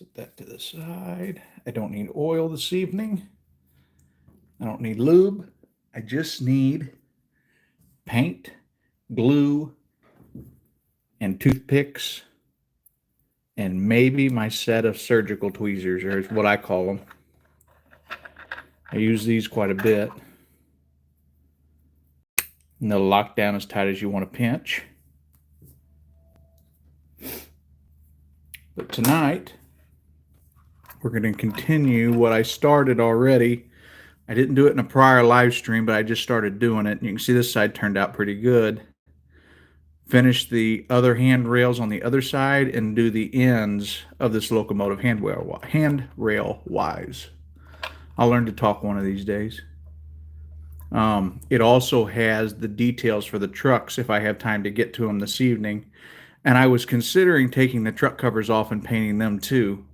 Set that to the side. I don't need oil this evening. I don't need lube. I just need paint, glue, and toothpicks, and maybe my set of surgical tweezers, or is what I call them. I use these quite a bit. And they'll lock down as tight as you want to pinch. But tonight, we're going to continue what I started already. I didn't do it in a prior live stream, but I just started doing it. And you can see this side turned out pretty good. Finish the other handrails on the other side and do the ends of this locomotive handrail wise. I'll learn to talk one of these days. It also has the details for the trucks if I have time to get to them this evening. And I was considering taking the truck covers off and painting them too.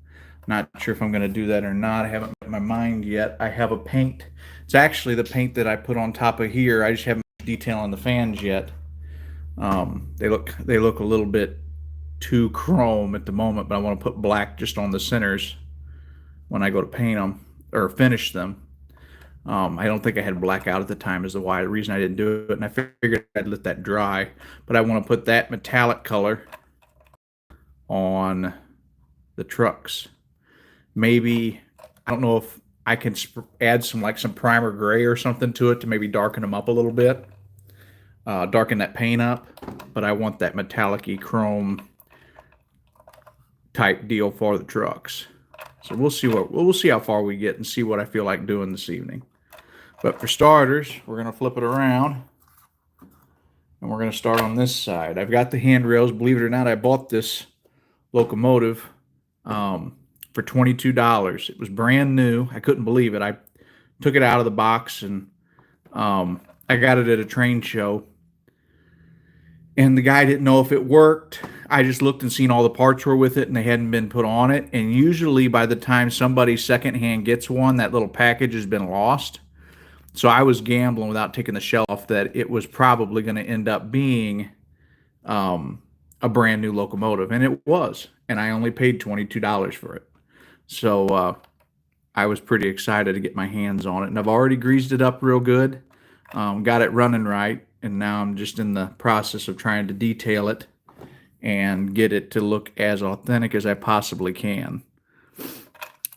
Not sure if I'm going to do that or not. I haven't made my mind yet. I have a paint. It's actually the paint that I put on top of here. I just haven't detailed on the fans yet. They look a little bit too chrome at the moment, but I want to put black just on the centers when I go to paint them or finish them. I don't think I had black out at the time is the reason I didn't do it, and I figured I'd let that dry. But I want to put that metallic color on the trucks. Maybe, I don't know if I can add some primer gray or something to it to maybe darken them up a little bit. Darken that paint up, but I want that metallic-y chrome type deal for the trucks. So we'll see how far we get and see what I feel like doing this evening. But for starters, we're going to flip it around and we're going to start on this side. I've got the handrails. Believe it or not, I bought this locomotive for $22. It was brand new. I couldn't believe it. I took it out of the box and I got it at a train show. And the guy didn't know if it worked. I just looked and seen all the parts were with it and they hadn't been put on it. And usually by the time somebody secondhand gets one, that little package has been lost. So I was gambling without taking the shell off that it was probably going to end up being a brand new locomotive. And it was. And I only paid $22 for it. So I was pretty excited to get my hands on it. And I've already greased it up real good. Got it running right. And now I'm just in the process of trying to detail it and get it to look as authentic as I possibly can.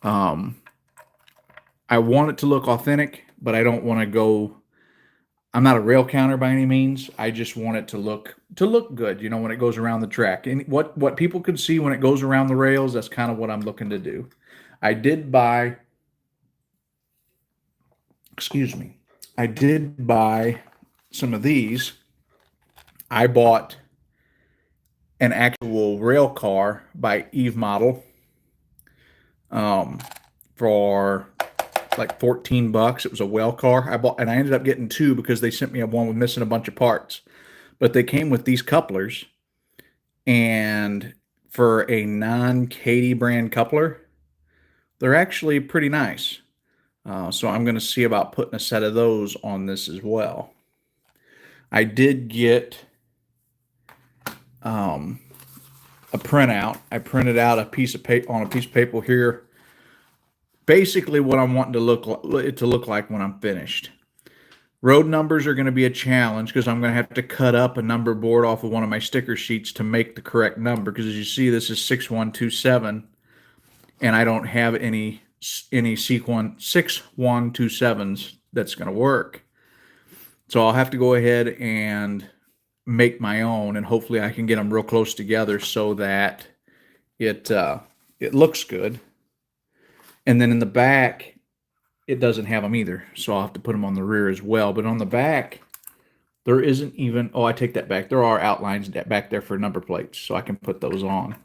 I want it to look authentic, but I don't want to go, I'm not a rail counter by any means. I just want it to look good, when it goes around the track. And what people can see when it goes around the rails, that's kind of what I'm looking to do. I did buy some of these. I bought an actual rail car by Eve Model for like $14. It was a well car. I ended up getting two because they sent me one with missing a bunch of parts. But they came with these couplers, and for a non-Katy brand coupler, they're actually pretty nice. So I'm going to see about putting a set of those on this as well. I did get a printout. I printed out a piece of paper on a piece of paper here. Basically, what I'm wanting to look like when I'm finished. Road numbers are going to be a challenge because I'm going to have to cut up a number board off of one of my sticker sheets to make the correct number. Because as you see, this is 6127, and I don't have any sequence 6127s that's going to work. So I'll have to go ahead and make my own, and hopefully I can get them real close together so that it looks good. And then in the back, it doesn't have them either, so I'll have to put them on the rear as well. But on the back, there isn't even, I take that back. There are outlines back there for number plates, so I can put those on.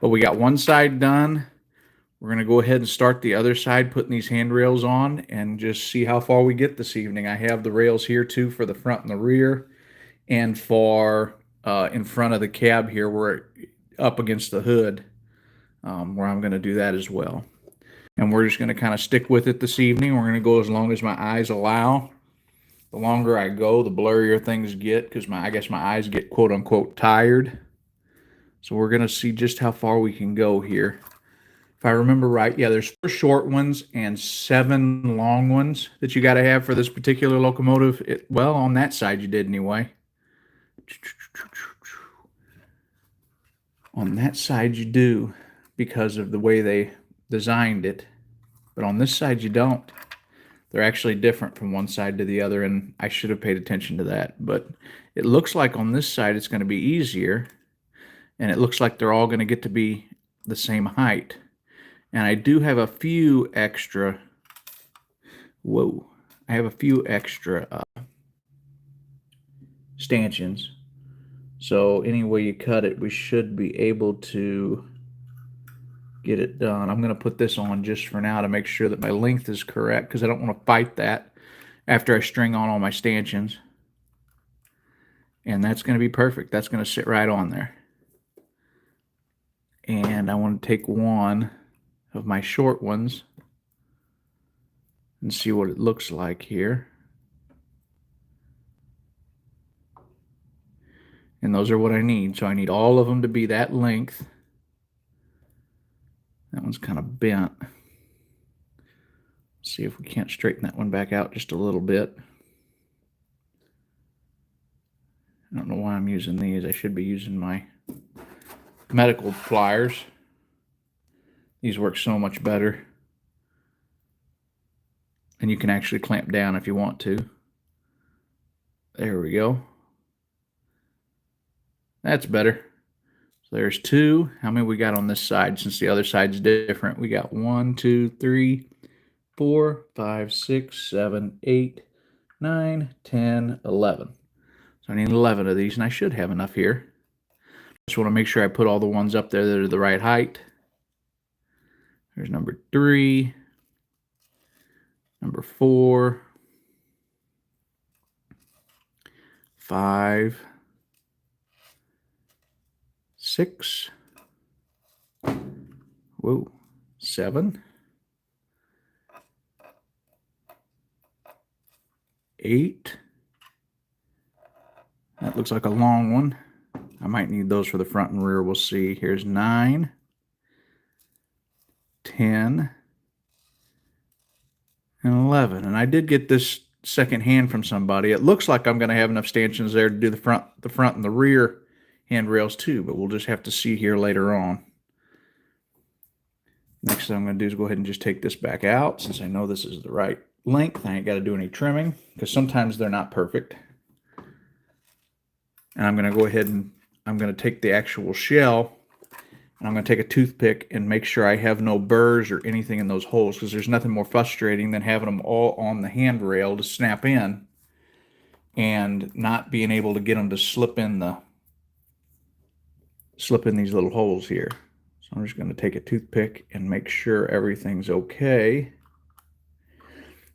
But we got one side done. We're going to go ahead and start the other side, putting these handrails on, and just see how far we get this evening. I have the rails here, too, for the front and the rear, and for in front of the cab here, where up against the hood, where I'm going to do that as well. And we're just going to kind of stick with it this evening. We're going to go as long as my eyes allow. The longer I go, the blurrier things get, because I guess my eyes get quote-unquote tired. So we're going to see just how far we can go here. If I remember right, yeah, there's 4 short ones and 7 long ones that you got to have for this particular locomotive. Well, on that side you did anyway. On that side you do because of the way they designed it. But on this side you don't. They're actually different from one side to the other, and I should have paid attention to that. But it looks like on this side it's going to be easier, and it looks like they're all going to get to be the same height. And I do have a few extra, I have a few extra stanchions. So any way you cut it, we should be able to get it done. I'm going to put this on just for now to make sure that my length is correct, because I don't want to fight that after I string on all my stanchions. And that's going to be perfect. That's going to sit right on there. And I want to take one of my short ones and see what it looks like here. And those are what I need. So I need all of them to be that length. That one's kind of bent. See if we can't straighten that one back out just a little bit. I don't know why I'm using these. I should be using my medical pliers. These work so much better. And you can actually clamp down if you want to. There we go. That's better. So there's 2. How many we got on this side? Since the other side's different, we got 1, 2, 3, 4, 5, 6, 7, 8, 9, 10, 11. So I need 11 of these, and I should have enough here. Just want to make sure I put all the ones up there that are the right height. There's number 3, number 4, 5, 6, 7, 8. That looks like a long one. I might need those for the front and rear. We'll see. Here's 9, 10, and 11. And I did get this second hand from somebody. It looks like I'm going to have enough stanchions there to do the front and the rear handrails too, but we'll just have to see here later on. Next thing I'm going to do is go ahead and just take this back out, since I know this is the right length. I ain't got to do any trimming, because sometimes they're not perfect. And I'm going to go ahead and I'm going to take the actual shell, and I'm going to take a toothpick and make sure I have no burrs or anything in those holes, because there's nothing more frustrating than having them all on the handrail to snap in and not being able to get them to slip in these little holes here. So I'm just going to take a toothpick and make sure everything's okay.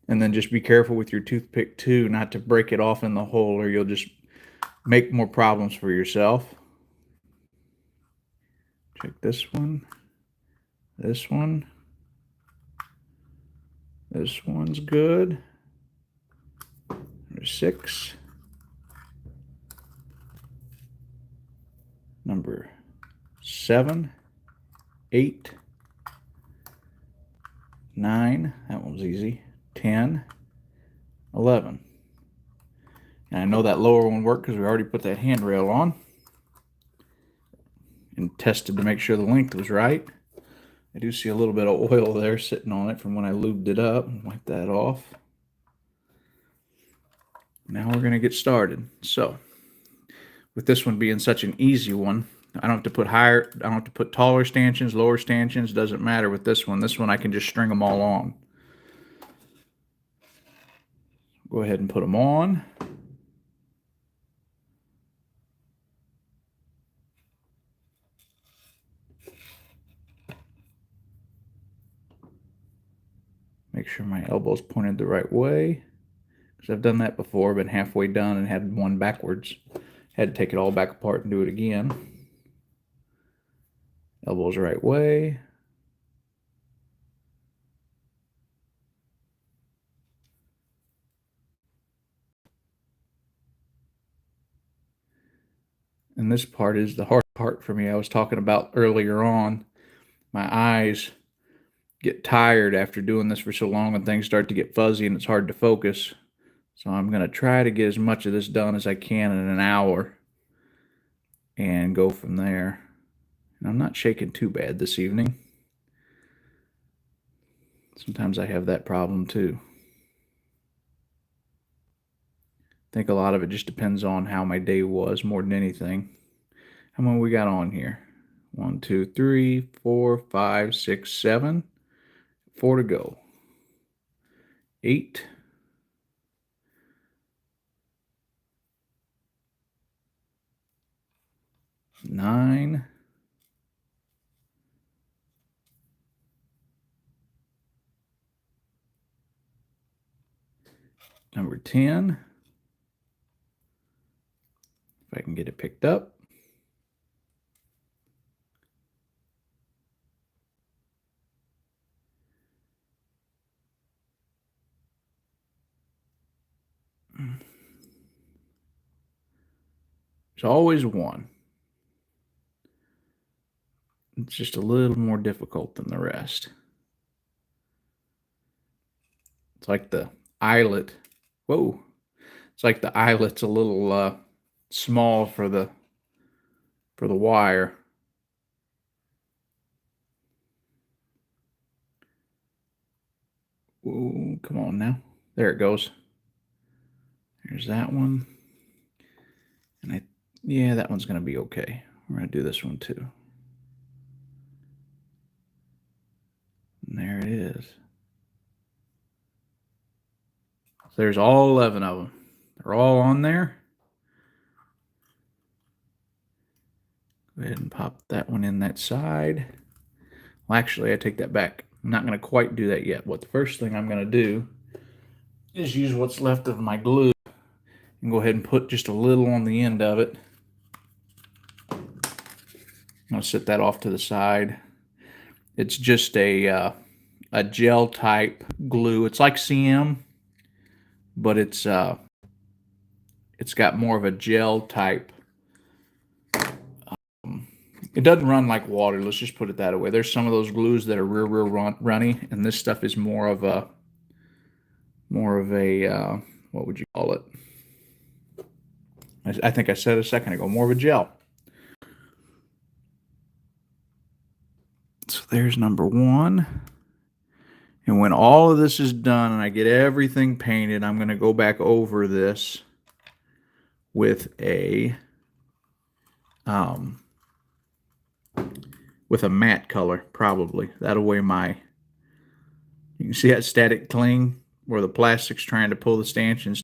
And then just be careful with your toothpick too, not to break it off in the hole, or you'll just make more problems for yourself. Check this one. This one. This one's good. Number 6. Number 7. 8. 9. That one's easy. 10. 11. And I know that lower one worked because we already put that handrail on and tested to make sure the length was right. I do see a little bit of oil there sitting on it from when I lubed it up. Wipe that off. Now we're going to get started. So, with this one being such an easy one, I don't have to put higher, I don't have to put taller stanchions, lower stanchions. Doesn't matter with this one. This one I can just string them all on. Go ahead and put them on. Make sure my elbow's pointed the right way, because I've done that before, been halfway done and had one backwards. Had to take it all back apart and do it again. Elbow's the right way. And this part is the hard part for me. I was talking about earlier on, my eyes get tired after doing this for so long and things start to get fuzzy and it's hard to focus. So I'm going to try to get as much of this done as I can in an hour and go from there. And I'm not shaking too bad this evening. Sometimes I have that problem too. I think a lot of it just depends on how my day was more than anything. How many we got on here? 1, 2, 3, 4, 5, 6, 7. 4 to go. 8. 9. Number 10. If I can get it picked up. There's always one. It's just a little more difficult than the rest. It's like the eyelet. Whoa. It's like the eyelet's a little small for the wire. Ooh, come on now. There it goes. There's that one. And yeah, that one's going to be okay. We're going to do this one too. And there it is. So there's all 11 of them. They're all on there. Go ahead and pop that one in that side. Well, actually, I take that back. I'm not going to quite do that yet. What the first thing I'm going to do is use what's left of my glue and go ahead and put just a little on the end of it. I'm going to set that off to the side. It's just a gel type glue. It's like CM, but it's got more of a gel type. It doesn't run like water. Let's just put it that way. There's some of those glues that are real runny, and this stuff is more of a what would you call it? I think I said a second ago, more of a gel. So there's number 1. And when all of this is done and I get everything painted, I'm going to go back over this with a matte color, probably. That'll way you can see that static cling where the plastic's trying to pull the stanchions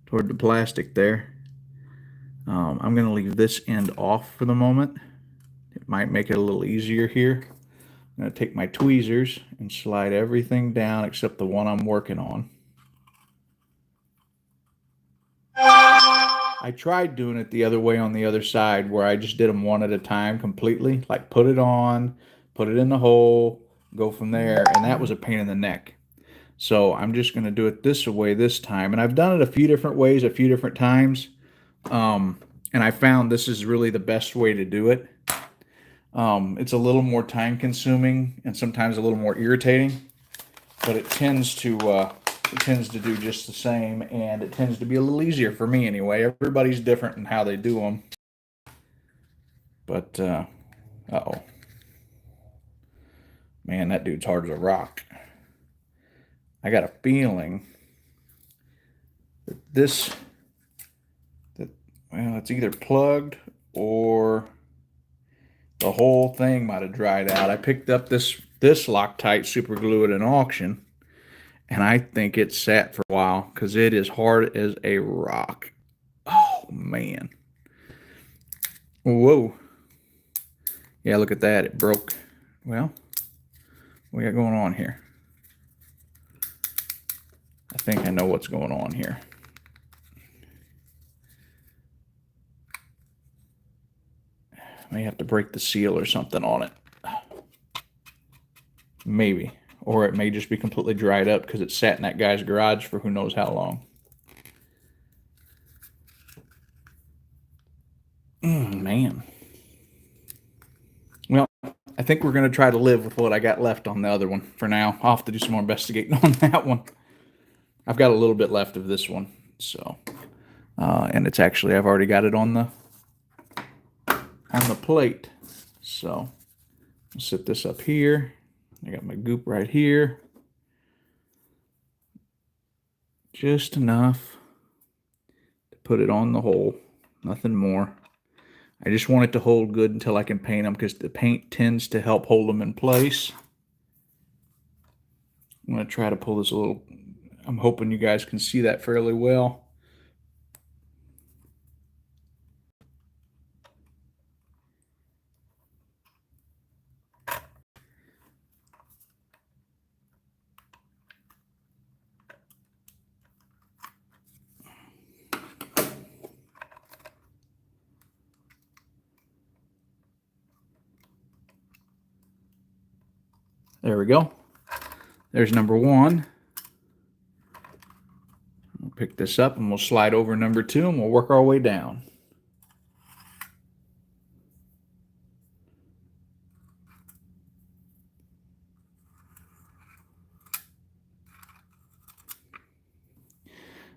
toward the plastic there. I'm going to leave this end off for the moment. It might make it a little easier here. I'm going to take my tweezers and slide everything down except the one I'm working on. I tried doing it the other way on the other side where I just did them one at a time completely. Like put it on, put it in the hole, go from there. And that was a pain in the neck. So I'm just going to do it this way this time. And I've done it a few different ways, a few different times. And I found this is really the best way to do it. It's a little more time consuming and sometimes a little more irritating, but it tends to do just the same, and it tends to be a little easier for me anyway. Everybody's different in how they do them. But, uh-oh. Man, that dude's hard as a rock. I got a feeling that well, it's either plugged or the whole thing might have dried out. I picked up this Loctite super glue at an auction, and I think it sat for a while because it is hard as a rock. Oh, man. Whoa. Yeah, look at that. It broke. Well, what we got going on here? I think I know what's going on here. I may have to break the seal or something on it. Maybe. Or it may just be completely dried up because it sat in that guy's garage for who knows how long. Man. Well, I think we're going to try to live with what I got left on the other one for now. I'll have to do some more investigating on that one. I've got a little bit left of this one, so and it's actually, I've already got it on the plate. So I'll set this up here. I got my goop right here. Just enough to put it on the hole, nothing more. I just want it to hold good until I can paint them, because the paint tends to help hold them in place. I'm going to try to pull this a little, I'm hoping you guys can see that fairly well. There we go. There's number one. We'll pick this up and we'll slide over number two and we'll work our way down.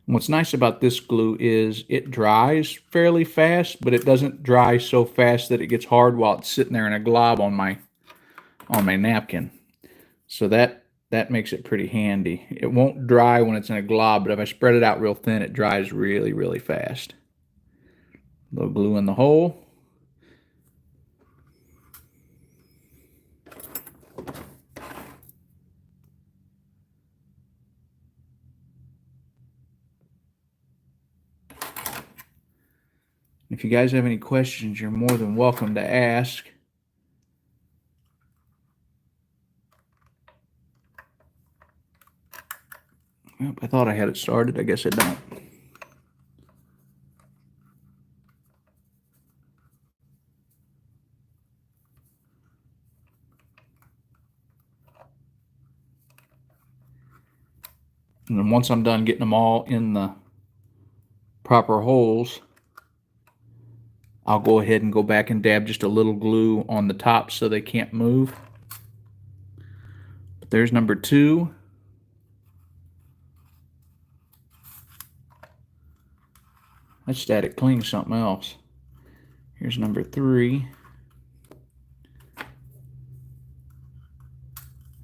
And what's nice about this glue is it dries fairly fast, but it doesn't dry so fast that it gets hard while it's sitting there in a glob on my napkin. So that makes it pretty handy. It won't dry when it's in a glob, but if I spread it out real thin, it dries really, really fast. A little glue in the hole. If you guys have any questions, you're more than welcome to ask. Yep, I thought I had it started. I guess I don't. And then once I'm done getting them all in the proper holes, I'll go ahead and go back and dab just a little glue on the top so they can't move. But there's number two. That static cling something else. Here's number three.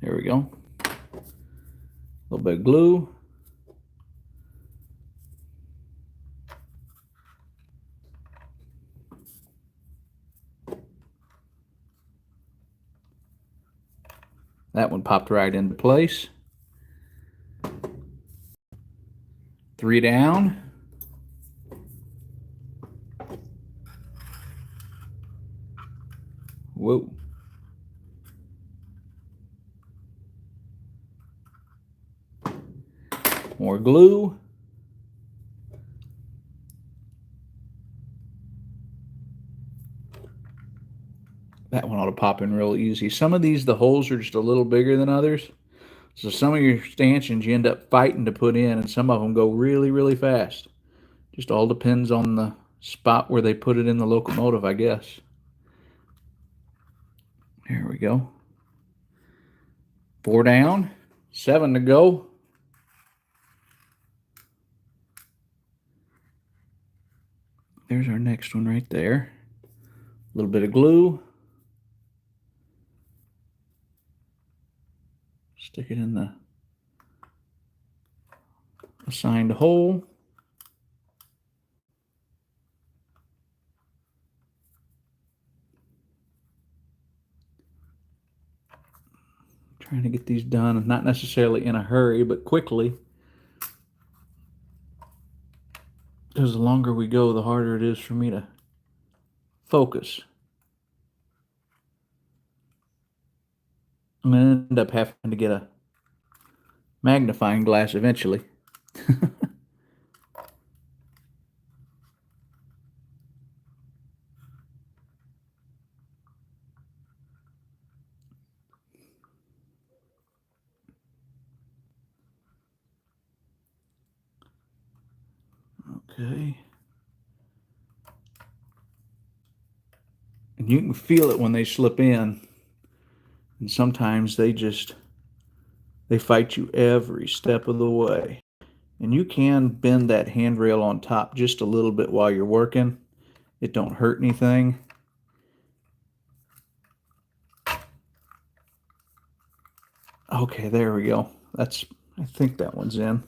There we go. A little bit of glue. That one popped right into place. Three down. Whoa. More glue. That one ought to pop in real easy. Some of these, the holes are just a little bigger than others. So some of your stanchions you end up fighting to put in, and some of them go really, really fast. Just all depends on the spot where they put it in the locomotive, I guess. There we go. 4 down, 7 to go. There's our next one right there. A little bit of glue. Stick it in the assigned hole. Trying to get these done, not necessarily in a hurry, but quickly. Because the longer we go, the harder it is for me to focus. I'm going to end up having to get a magnifying glass eventually. Okay. And you can feel it when they slip in. And sometimes they fight you every step of the way. And you can bend that handrail on top just a little bit while you're working. It don't hurt anything. Okay, there we go. I think that one's in.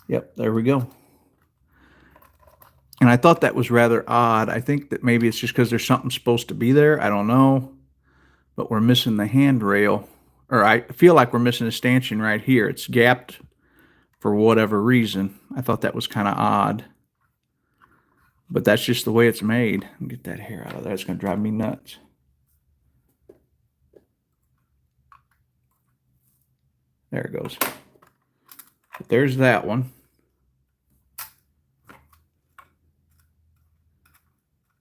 Yep, there we go. And I thought that was rather odd. I think that maybe it's just because there's something supposed to be there. I don't know. But we're missing the handrail. Or I feel like we're missing a stanchion right here. It's gapped for whatever reason. I thought that was kind of odd. But that's just the way it's made. Get that hair out of there. It's going to drive me nuts. There it goes. But there's that one.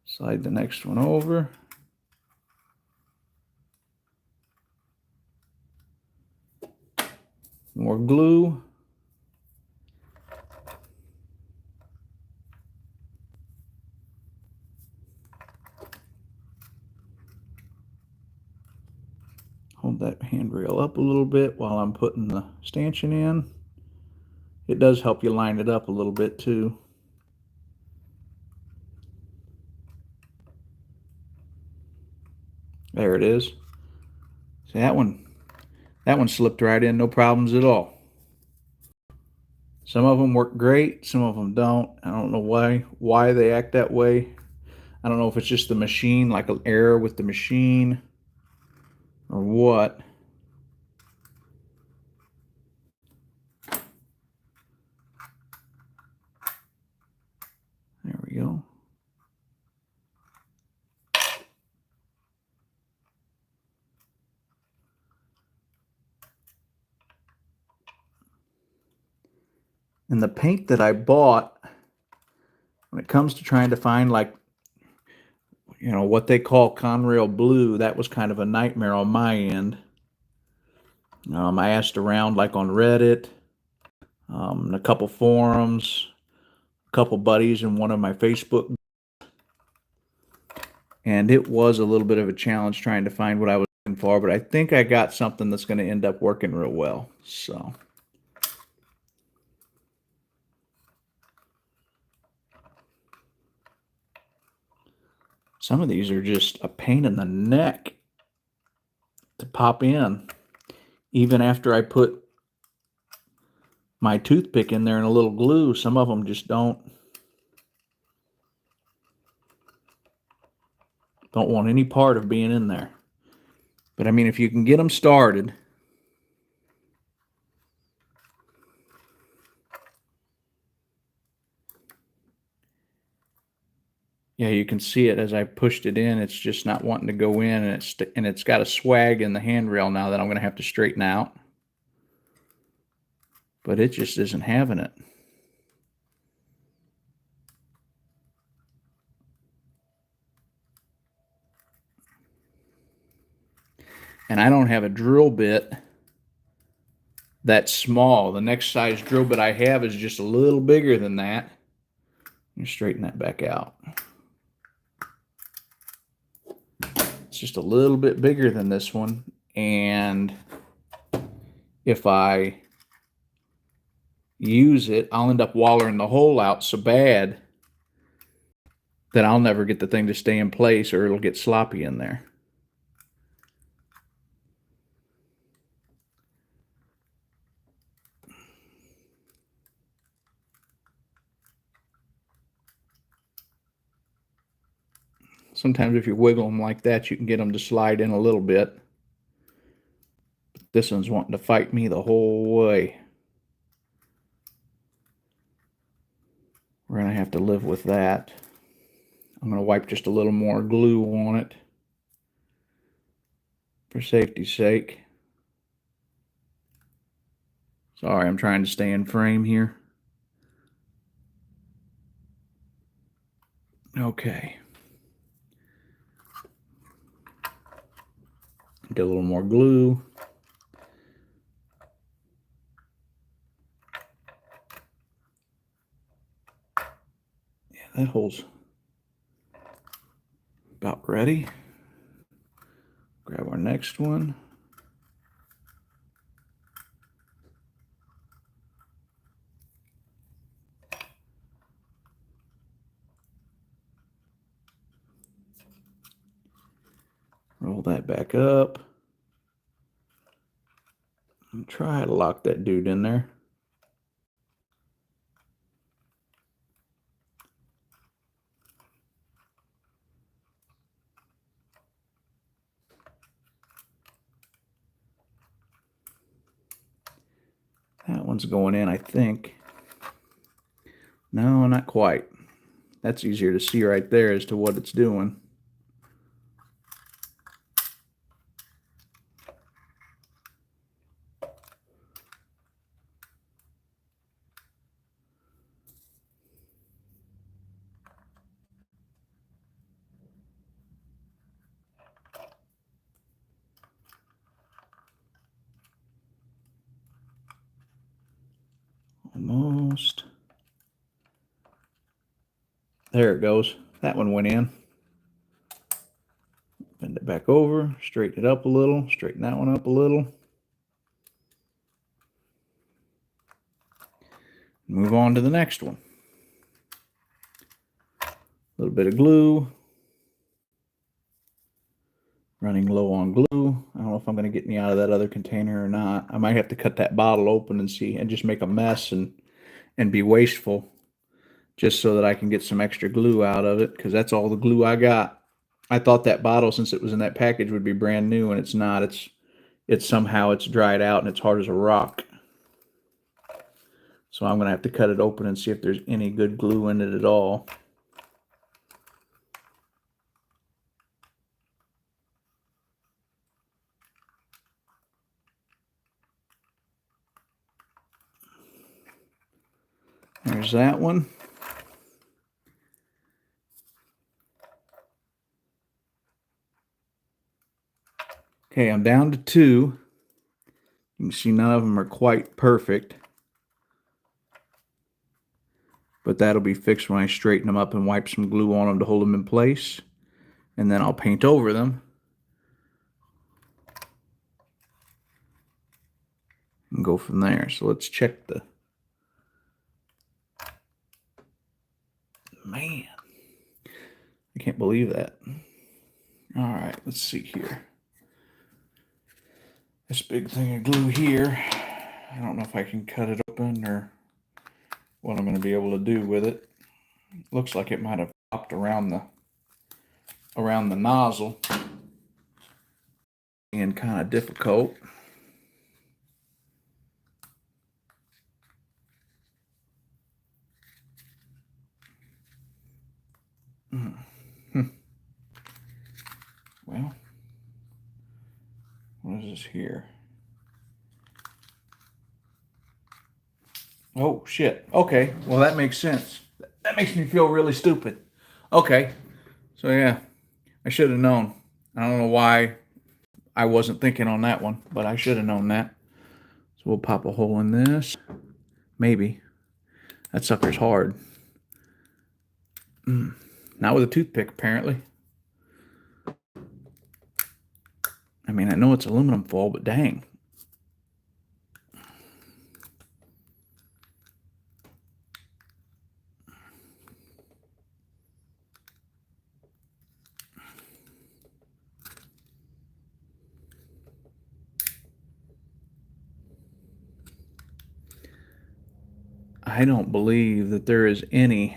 Slide the next one over. More glue. Hold that handrail up a little bit while I'm putting the stanchion in. It does help you line it up a little bit too. There it is. See, that one slipped right in, no problems at all. Some of them work great, some of them don't. I don't know why they act that way. I don't know if it's just the machine, like an error with the machine, or what. There we go. And the paint that I bought, when it comes to trying to find, like, you know, what they call conrail blue, that was kind of a nightmare on my end. I asked around, like on Reddit, a couple forums, a couple buddies in one of my Facebook, and it was a little bit of a challenge trying to find what I was looking for, but I think I got something that's going to end up working real well. So some of these are just a pain in the neck to pop in. Even after I put my toothpick in there and a little glue, some of them just don't want any part of being in there. But I mean, if you can get them started, yeah, you can see it as I pushed it in. It's just not wanting to go in, and it's got a swag in the handrail now that I'm going to have to straighten out. But it just isn't having it. And I don't have a drill bit that's small. The next size drill bit I have is just a little bigger than that. Let me straighten that back out. It's just a little bit bigger than this one. And if I use it, I'll end up wallering the hole out so bad that I'll never get the thing to stay in place, or it'll get sloppy in there. Sometimes if you wiggle them like that, you can get them to slide in a little bit. But this one's wanting to fight me the whole way. We're going to have to live with that. I'm going to wipe just a little more glue on it for safety's sake. Sorry, I'm trying to stay in frame here. Okay. Get a little more glue. Yeah, that hole's ready. Grab our next one. Roll that back up. And try to lock that dude in there. That one's going in, I think. No, not quite. That's easier to see right there as to what it's doing. Almost. There it goes. That one went in. Bend it back over, straighten it up a little, straighten that one up a little. Move on to the next one. A little bit of glue. Running low on glue. I don't know if I'm going to get any out of that other container or not. I might have to cut that bottle open and see, and just make a mess and be wasteful, just so that I can get some extra glue out of it, because that's all the glue I got. I thought that bottle, since it was in that package, would be brand new, and it's not. It's somehow it's dried out and it's hard as a rock. So I'm going to have to cut it open and see if there's any good glue in it at all. There's that one. Okay, I'm down to 2. You can see none of them are quite perfect, but that'll be fixed when I straighten them up and wipe some glue on them to hold them in place, and then I'll paint over them and go from there. So let's check the... Man, I can't believe that. All right, let's see here. This big thing of glue here, I don't know if I can cut it open or what I'm going to be able to do with it. Looks like it might have popped around the nozzle, and kind of difficult. Well, what is this here? Oh, shit. Okay, well, that makes sense. That makes me feel really stupid. Okay, so yeah, I should have known. I don't know why I wasn't thinking on that one, but I should have known that. So we'll pop a hole in this. Maybe. That sucker's hard. Not with a toothpick, apparently. I mean, I know it's aluminum foil, but dang. I don't believe that there is any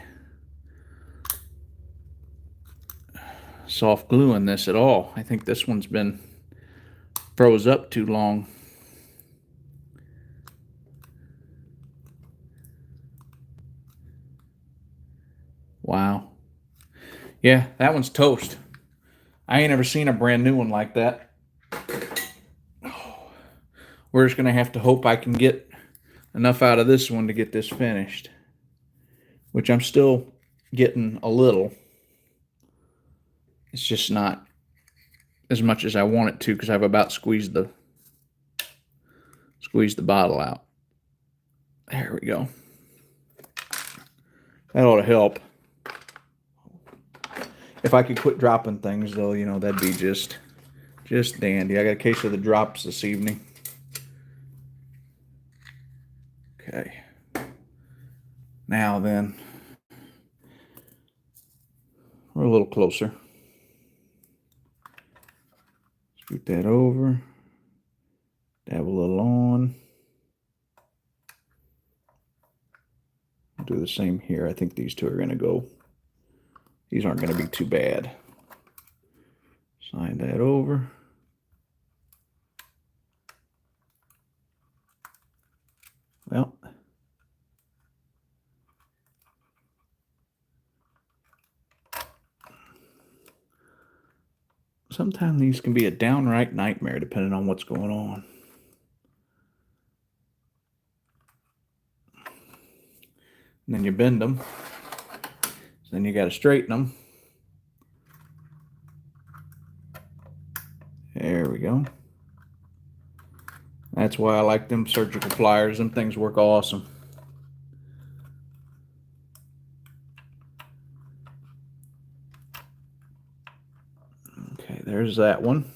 soft glue in this at all. I think this one's been froze up too long. Wow. Yeah, that one's toast. I ain't ever seen a brand new one like that. We're just going to have to hope I can get enough out of this one to get this finished, which I'm still getting a little. It's just not as much as I want it to, because I've about squeezed the bottle out. There we go. That ought to help. If I could quit dropping things, though, you know, that'd be just dandy. I got a case of the drops this evening. Okay. Now then, we're a little closer. Scoot that over. Dab a little on. Do the same here. I think these two are going to go. These aren't going to be too bad. Slide that over. Well, sometimes these can be a downright nightmare depending on what's going on. And then you bend them. So then you got to straighten them. There we go. That's why I like them surgical pliers. Them things work awesome. Okay, there's that one.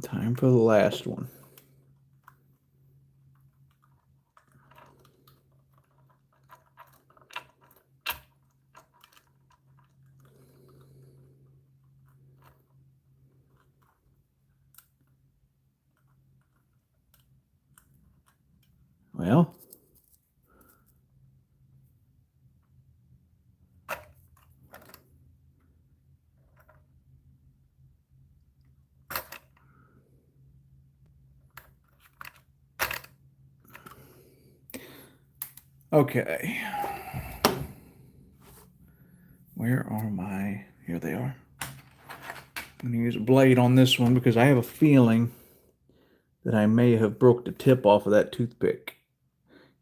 Time for the last one. Well, okay. Where are my... Here they are. I'm going to use a blade on this one because I have a feeling that I may have broke the tip off of that toothpick.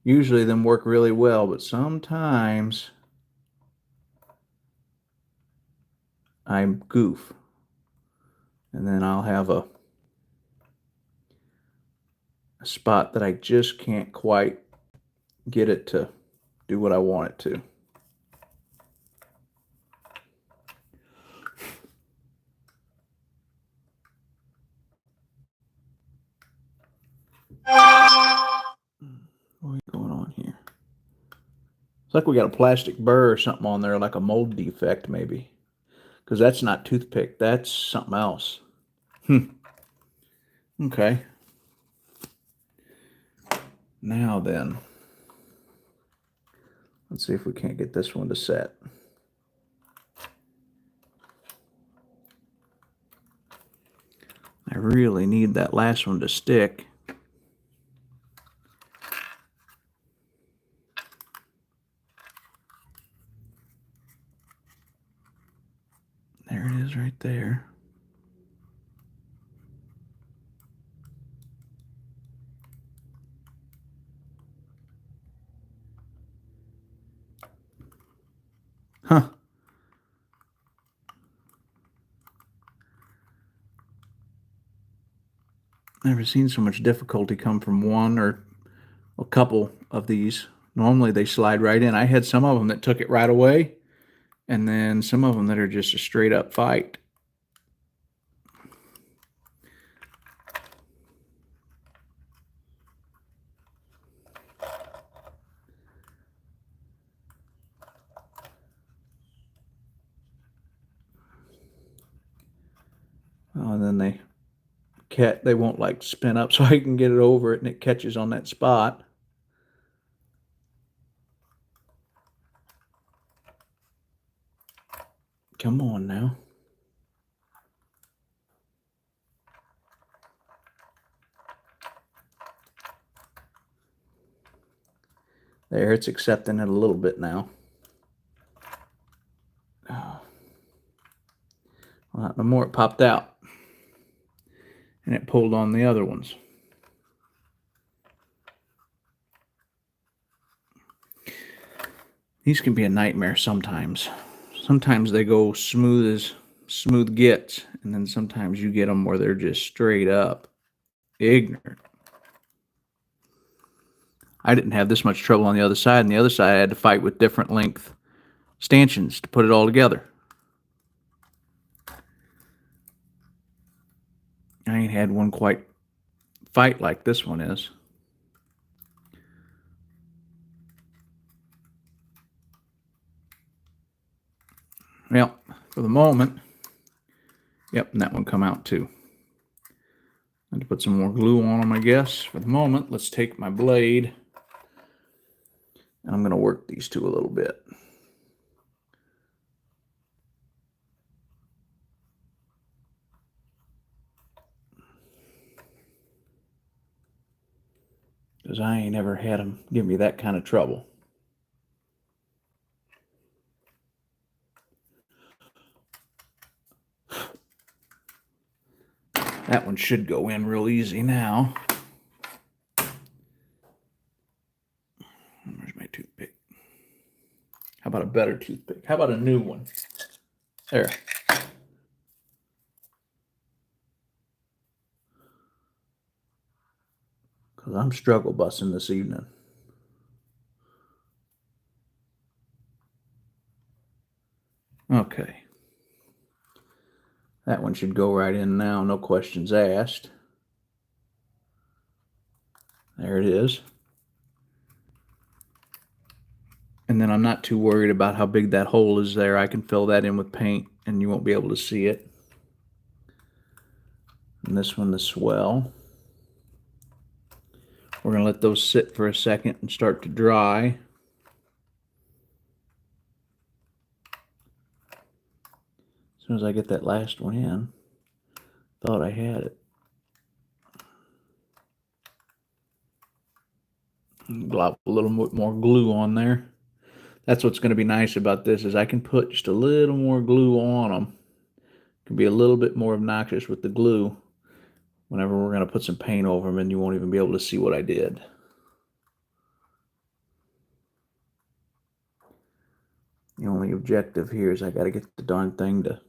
Usually them work really well, but sometimes I goof. And then I'll have a spot that I just can't quite get it to do what I want it to. What's going on here? It's like we got a plastic burr or something on there, like a mold defect maybe. Because that's not toothpick, that's something else. Okay. Now then, let's see if we can't get this one to set. I really need that last one to stick. There it is right there. Huh. Never seen so much difficulty come from one or a couple of these. Normally they slide right in. I had some of them that took it right away, and then some of them that are just a straight up fight. Oh, and then they won't like spin up so I can get it over it, and it catches on that spot. Come on now. There, it's accepting it a little bit now. Oh. Well, no more, it popped out. And it pulled on the other ones. These can be a nightmare sometimes. Sometimes they go smooth as smooth gets, and then sometimes you get them where they're just straight up ignorant. I didn't have this much trouble on the other side, and the other side I had to fight with different length stanchions to put it all together. I ain't had one quite fight like this one is. Well, for the moment, yep, and that one come out too. I had to put some more glue on them, I guess. For the moment, let's take my blade, and I'm going to work these two a little bit. Because I ain't ever had them give me that kind of trouble. That one should go in real easy now. Where's my toothpick? How about a better toothpick? How about a new one? There. Because I'm struggle busting this evening. Okay. That one should go right in now, no questions asked. There it is. And then I'm not too worried about how big that hole is there. I can fill that in with paint and you won't be able to see it. And this one, the swell. We're going to let those sit for a second and start to dry. As soon as I get that last one in, thought I had it. Glop a little more glue on there. That's what's going to be nice about this is I can put just a little more glue on them. It can be a little bit more obnoxious with the glue whenever we're going to put some paint over them and you won't even be able to see what I did. The only objective here is I got to get the darn thing to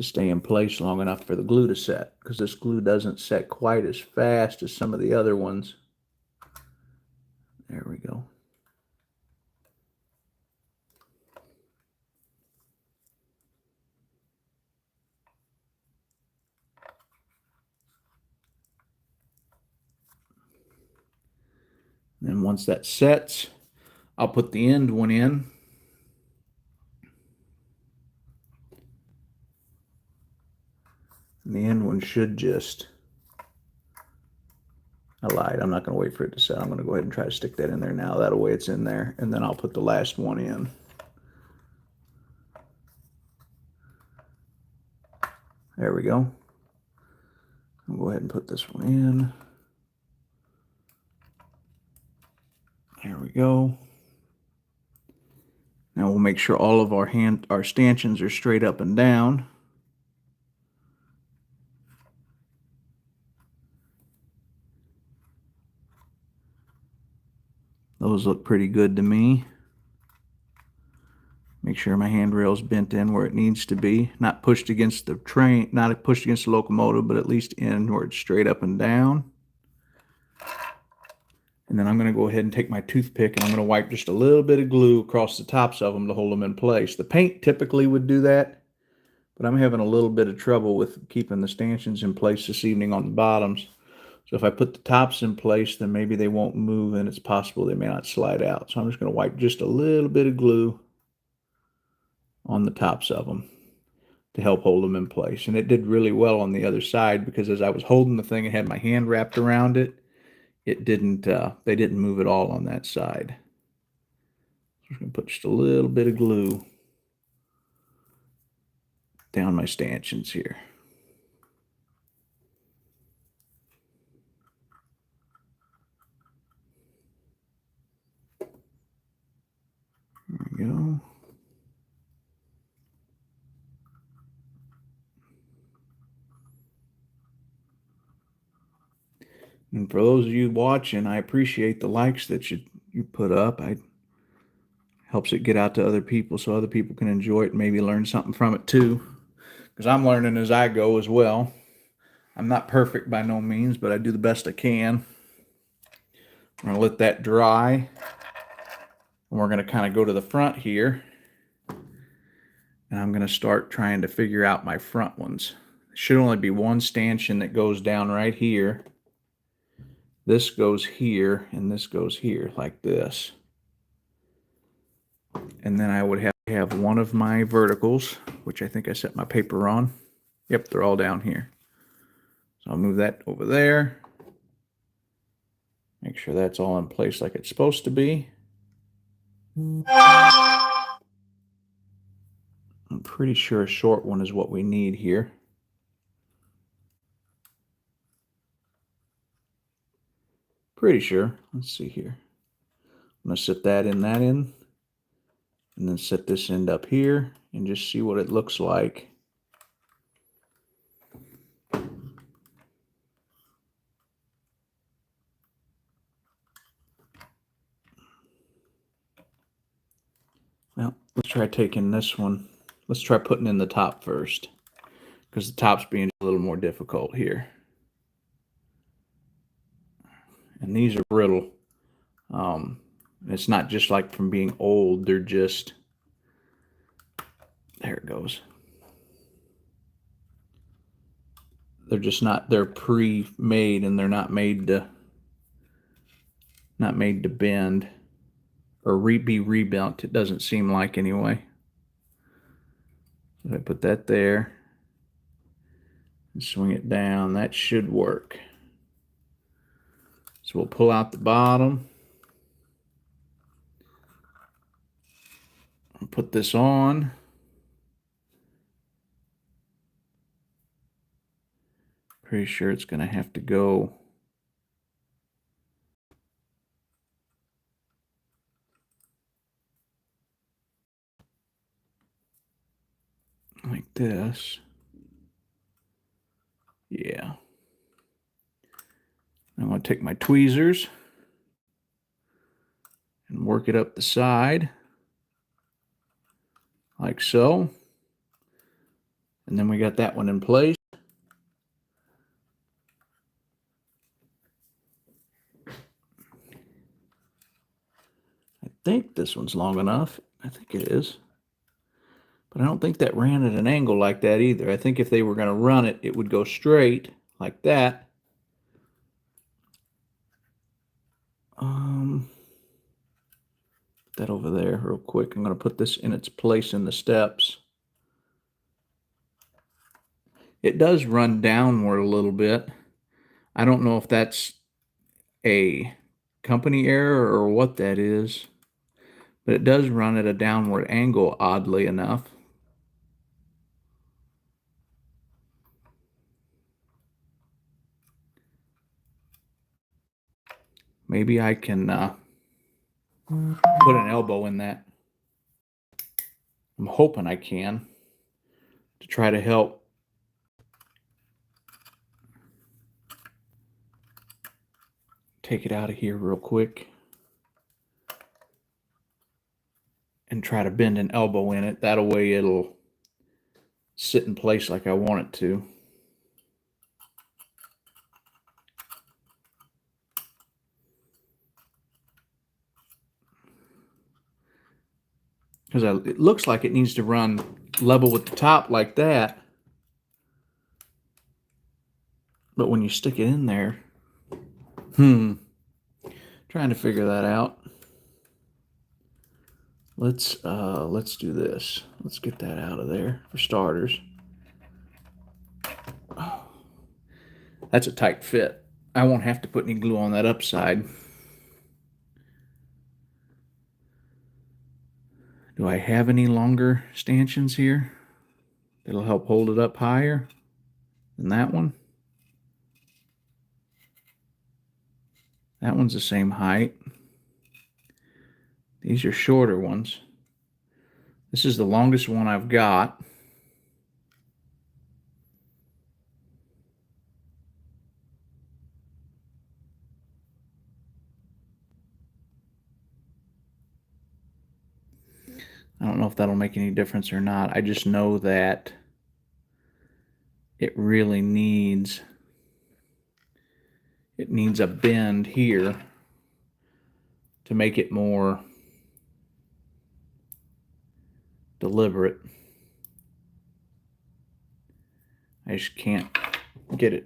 stay in place long enough for the glue to set, because this glue doesn't set quite as fast as some of the other ones. There we go. And then once that sets, I'll put the end one in. And the end one should just, I lied, I'm not going to wait for it to set. I'm going to go ahead and try to stick that in there now. That way it's in there. And then I'll put the last one in. There we go. I'll go ahead and put this one in. There we go. Now we'll make sure all of our stanchions are straight up and down. Those look pretty good to me. Make sure my handrail's bent in where it needs to be. Not pushed against the train, not pushed against the locomotive, but at least in where it's straight up and down. And then I'm going to go ahead and take my toothpick and I'm going to wipe just a little bit of glue across the tops of them to hold them in place. The paint typically would do that, but I'm having a little bit of trouble with keeping the stanchions in place this evening on the bottoms. So if I put the tops in place, then maybe they won't move and it's possible they may not slide out. So I'm just going to wipe just a little bit of glue on the tops of them to help hold them in place. And it did really well on the other side because as I was holding the thing and had my hand wrapped around it, it didn't, they didn't move at all on that side. So I'm going to put just a little bit of glue down my stanchions here. There we go. And for those of you watching, I appreciate the likes that you put up. It helps it get out to other people so other people can enjoy it and maybe learn something from it too. Because I'm learning as I go as well. I'm not perfect by no means, but I do the best I can. I'm gonna let that dry. And we're gonna kind of go to the front here. And I'm gonna start trying to figure out my front ones. There should only be one stanchion that goes down right here. This goes here, and this goes here, like this. And then I would have one of my verticals, which I think I set my paper on. Yep, they're all down here. So I'll move that over there. Make sure that's all in place like it's supposed to be. I'm pretty sure a short one is what we need here. Pretty sure. Let's see here. I'm going to set that in, and then set this end up here and just see what it looks like. Well, let's try taking this one. Let's try putting in the top first, because the top's being a little more difficult here. And these are brittle. It's not just like from being old, they're just, there it goes. They're just not, they're pre-made, and they're not made to bend or be rebuilt. It doesn't seem like, anyway. So I put that there and swing it down. That should work. So we'll pull out the bottom and put this on. Pretty sure it's going to have to go like this. Yeah. I'm going to take my tweezers and work it up the side like so. And then we got that one in place. I think this one's long enough. I think it is. But I don't think that ran at an angle like that either. I think if they were going to run it, it would go straight like that. Put that over there real quick. I'm going to put this in its place in the steps. It does run downward a little bit. I don't know if that's a company error or what that is, but it does run at a downward angle, oddly enough. Maybe I can put an elbow in that. I'm hoping I can, to try to help take it out of here real quick and try to bend an elbow in it. That way it'll sit in place like I want it to. Because it looks like it needs to run level with the top like that. But when you stick it in there, trying to figure that out. Let's do this. Let's get that out of there for starters. Oh, that's a tight fit. I won't have to put any glue on that upside. Do I have any longer stanchions here that'll help hold it up higher than that one? That one's the same height. These are shorter ones. This is the longest one I've got. I don't know if that'll make any difference or not. I just know that it really needs a bend here to make it more deliberate. I just can't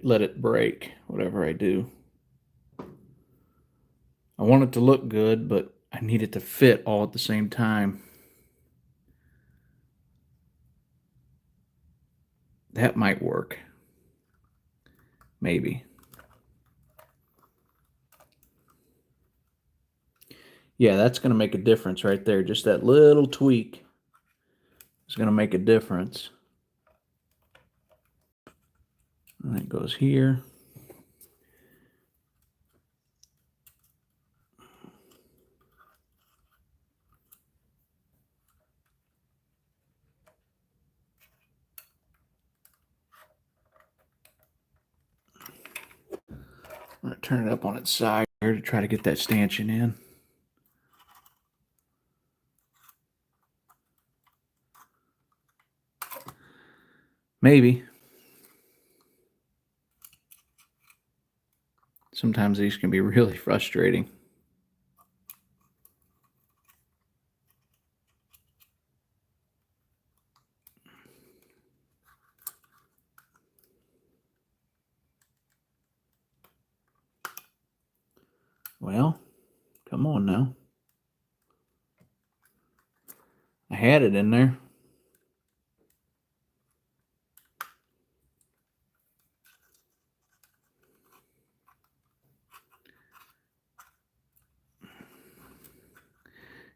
let it break, whatever I do. I want it to look good, but I need it to fit all at the same time. That might work. Maybe. Yeah, that's going to make a difference right there. Just that little tweak is going to make a difference. And it goes here. I'm going to turn it up on its side here to try to get that stanchion in. Maybe. Sometimes these can be really frustrating. Well, come on now. I had it in there.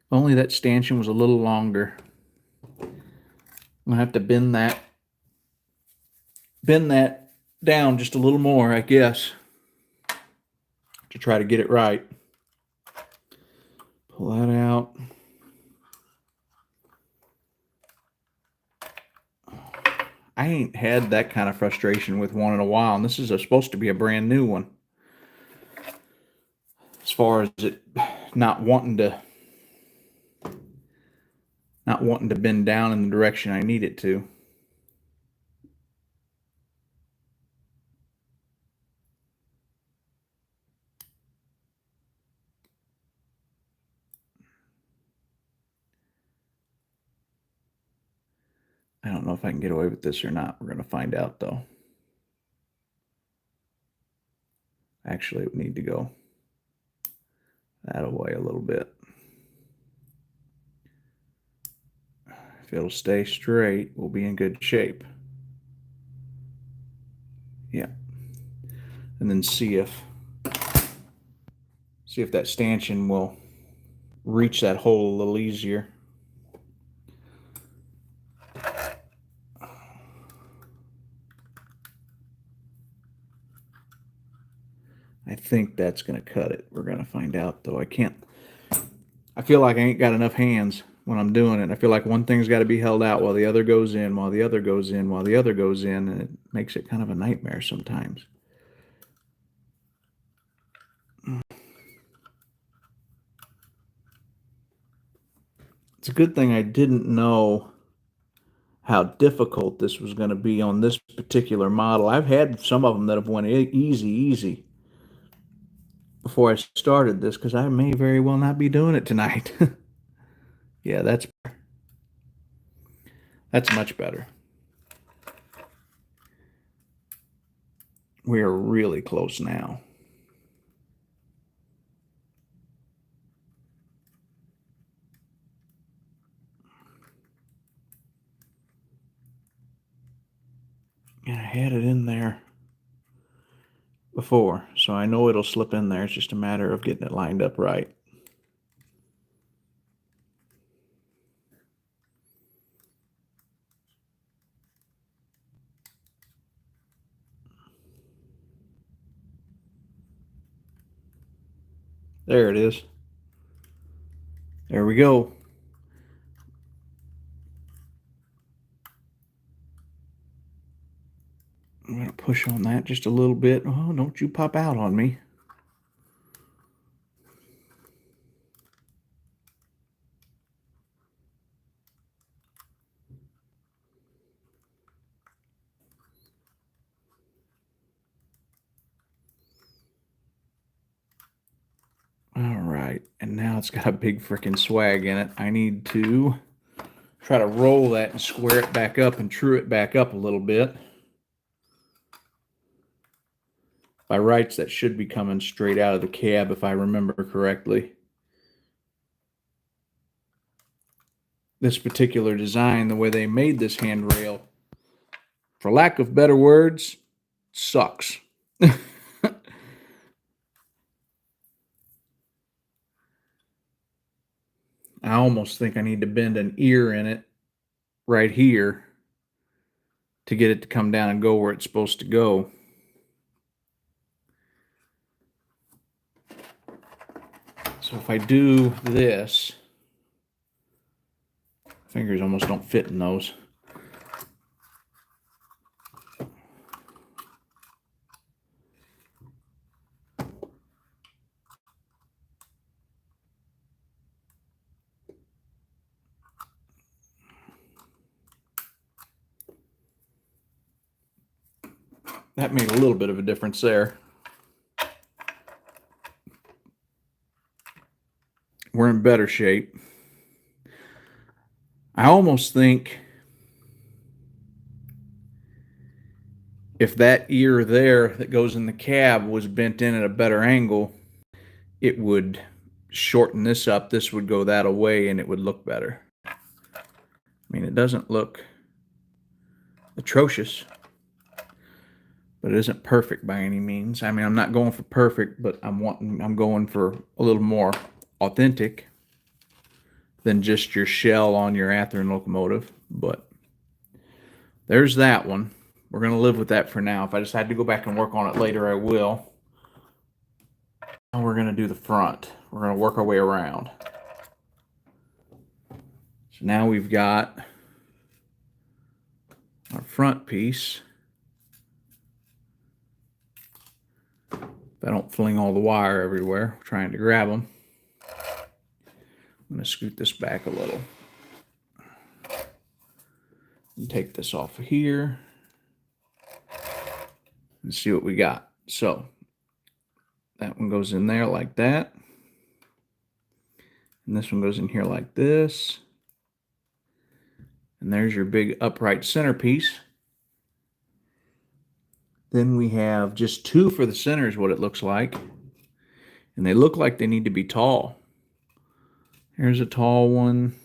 Only that stanchion was a little longer. I'm gonna have to bend that down just a little more, I guess, to try to get it right. Pull that out. I ain't had that kind of frustration with one in a while, and this is supposed to be a brand new one. As far as it not wanting to bend down in the direction I need it to. I don't know if I can get away with this or not. We're going to find out, though. Actually, it would need to go that away a little bit. If it'll stay straight, we'll be in good shape. Yeah. And then see if that stanchion will reach that hole a little easier. I think that's going to cut it. We're going to find out, though. I feel like I ain't got enough hands when I'm doing it. I feel like one thing's got to be held out while the other goes in, while the other goes in, while the other goes in, and it makes it kind of a nightmare sometimes. It's a good thing I didn't know how difficult this was going to be on this particular model. I've had some of them that have went easy before I started this, because I may very well not be doing it tonight. Yeah, that's much better. We are really close now. And I had it in there before, so I know it'll slip in there. It's just a matter of getting it lined up right. There it is. There we go. I'm going to push on that just a little bit. Oh, don't you pop out on me. All right. right. And now it's got a big freaking swag in it. I need to try to roll that and square it back up and true it back up a little bit. By rights, that should be coming straight out of the cab if I remember correctly. This particular design, the way they made this handrail, for lack of better words, sucks. I almost think I need to bend an ear in it right here to get it to come down and go where it's supposed to go. So if I do this, fingers almost don't fit in those. That made a little bit of a difference there. We're in better shape. I almost think if that ear there that goes in the cab was bent in at a better angle, it would shorten this up. This would go that away and it would look better. I mean, it doesn't look atrocious, but it isn't perfect by any means. I mean, I'm not going for perfect, but I'm going for a little more authentic than just your shell on your athearn locomotive. But there's that one. We're going to live with that for now. If I decide to go back and work on it later, I will. Now we're going to do the front. We're going to work our way around. So now we've got our front piece. If I don't fling all the wire everywhere, I'm trying to grab them. I'm going to scoot this back a little. And take this off of here. And see what we got. So that one goes in there like that. And this one goes in here like this. And there's your big upright centerpiece. Then we have just two for the center is what it looks like. And they look like they need to be tall. Here's a tall one.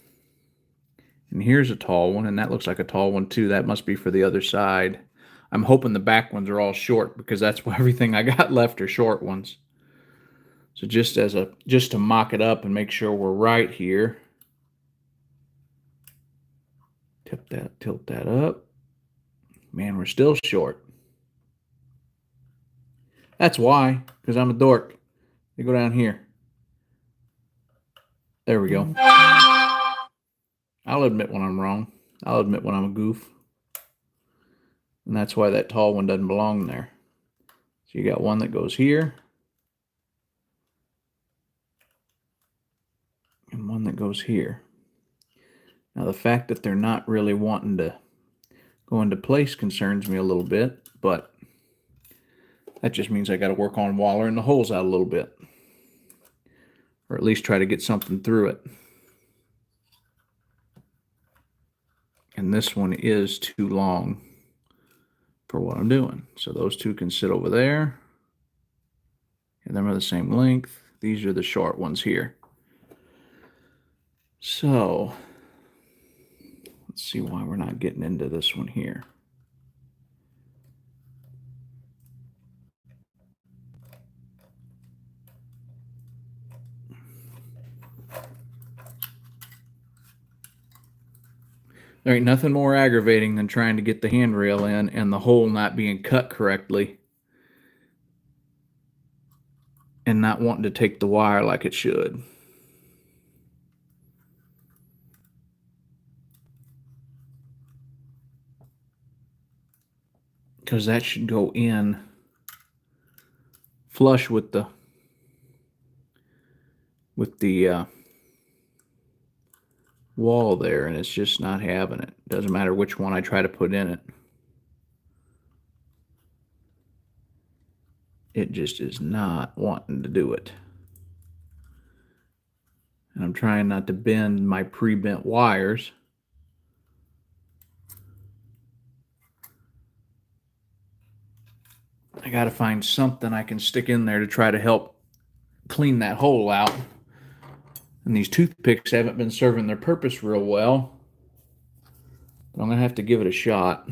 And here's a tall one. And that looks like a tall one too. That must be for the other side. I'm hoping the back ones are all short because that's what everything I got left are short ones. So just to mock it up and make sure we're right here. Tilt that up. Man, we're still short. That's why, because I'm a dork. They go down here. There we go. I'll admit when I'm wrong. I'll admit when I'm a goof. And that's why that tall one doesn't belong there. So you got one that goes here. And one that goes here. Now the fact that they're not really wanting to go into place concerns me a little bit, but that just means I got to work on wallering the holes out a little bit. Or at least try to get something through it. And this one is too long for what I'm doing. So those two can sit over there. And them are the same length. These are the short ones here. So let's see why we're not getting into this one here. There ain't nothing more aggravating than trying to get the handrail in and the hole not being cut correctly and not wanting to take the wire like it should. Because that should go in flush with the wall there, and it's just not having it. Doesn't matter which one I try to put in it. It just is not wanting to do it. And I'm trying not to bend my pre-bent wires. I got to find something I can stick in there to try to help clean that hole out. And these toothpicks haven't been serving their purpose real well. But I'm going to have to give it a shot.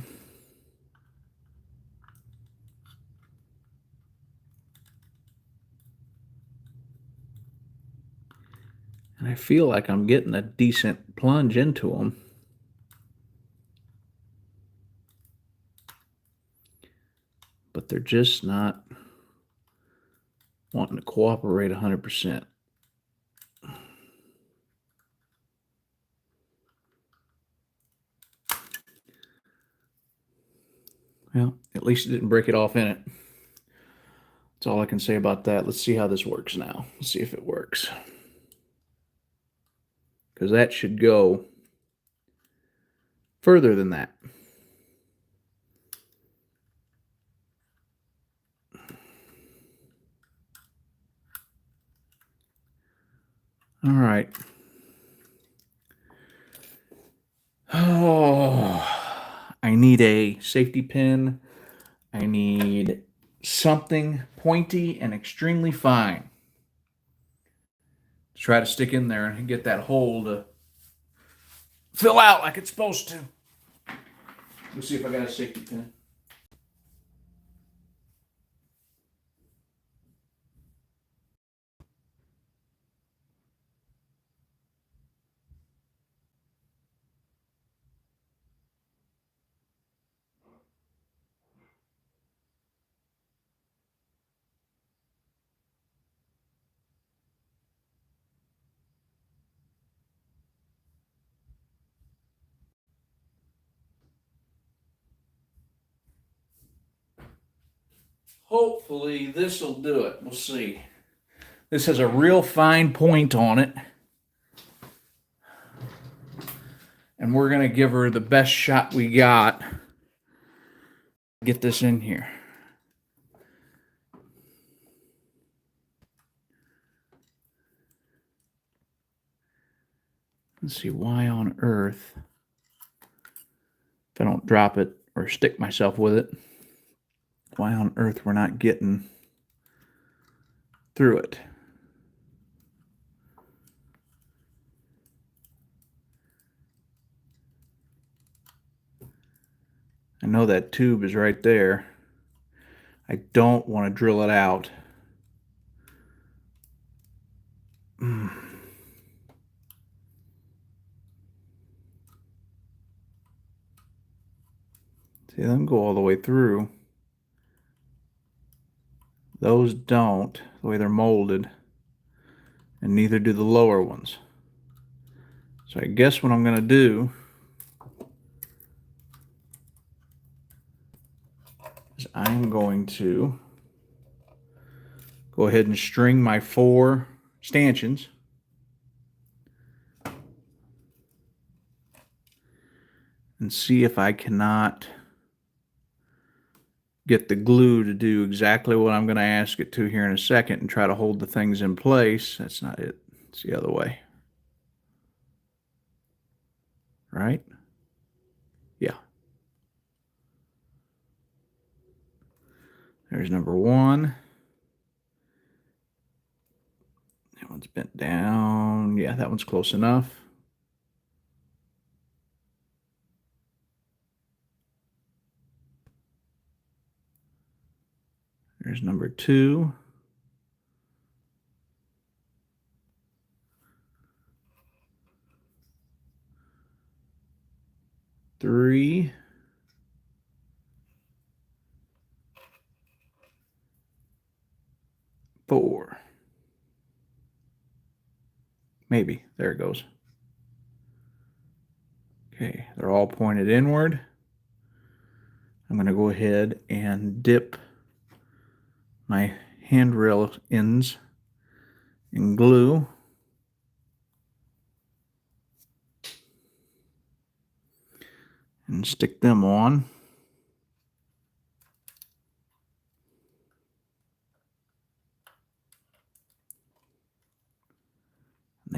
And I feel like I'm getting a decent plunge into them. But they're just not wanting to cooperate 100%. Well, at least it didn't break it off in it. That's all I can say about that. Let's see how this works now. Let's see if it works. Because that should go further than that. All right. Oh, I need a safety pin. I need something pointy and extremely fine to try to stick in there and get that hole to fill out like it's supposed to. Let's see if I got a safety pin. Hopefully this will do it. We'll see. This has a real fine point on it. And we're going to give her the best shot we got. Get this in here. Let's see, why on earth, if I don't drop it or stick myself with it, why on earth we're not getting through it. I know that tube is right there. I don't want to drill it out. See, them go all the way through. Those don't, the way they're molded. And neither do the lower ones. So I guess what I'm going to do is I'm going to go ahead and string my 4 stanchions. And see if I cannot get the glue to do exactly what I'm going to ask it to here in a second and try to hold the things in place. That's not it. It's the other way. Right? Yeah. There's number 1. That one's bent down. Yeah, that one's close enough. There's number 2. Three. 4. Maybe. There it goes. Okay, they're all pointed inward. I'm going to go ahead and dip my handrail ends in glue. And stick them on.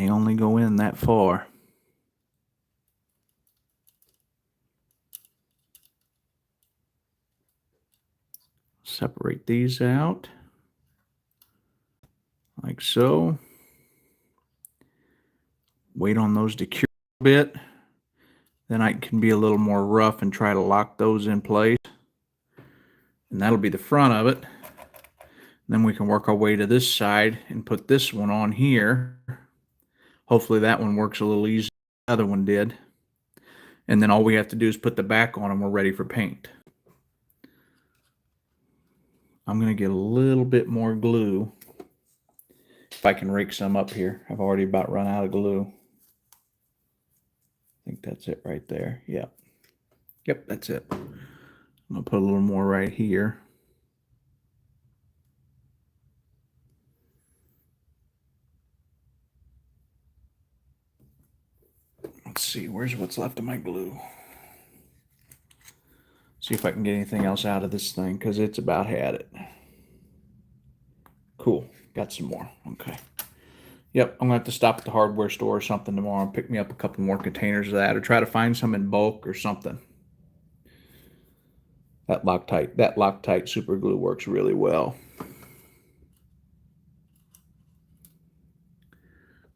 They only go in that far. Separate these out like so. Wait on those to cure a bit. Then I can be a little more rough and try to lock those in place. And that'll be the front of it. Then we can work our way to this side and put this one on here. Hopefully that one works a little easier than the other one did. And then all we have to do is put the back on and we're ready for paint. I'm going to get a little bit more glue. If I can rake some up here. I've already about run out of glue. I think that's it right there. Yeah. Yep, that's it. I'm going to put a little more right here. Let's see, where's what's left of my glue? See if I can get anything else out of this thing, because it's about had it. Cool, got some more, okay. Yep, I'm gonna have to stop at the hardware store or something tomorrow and pick me up a couple more containers of that, or try to find some in bulk or something. That Loctite super glue works really well.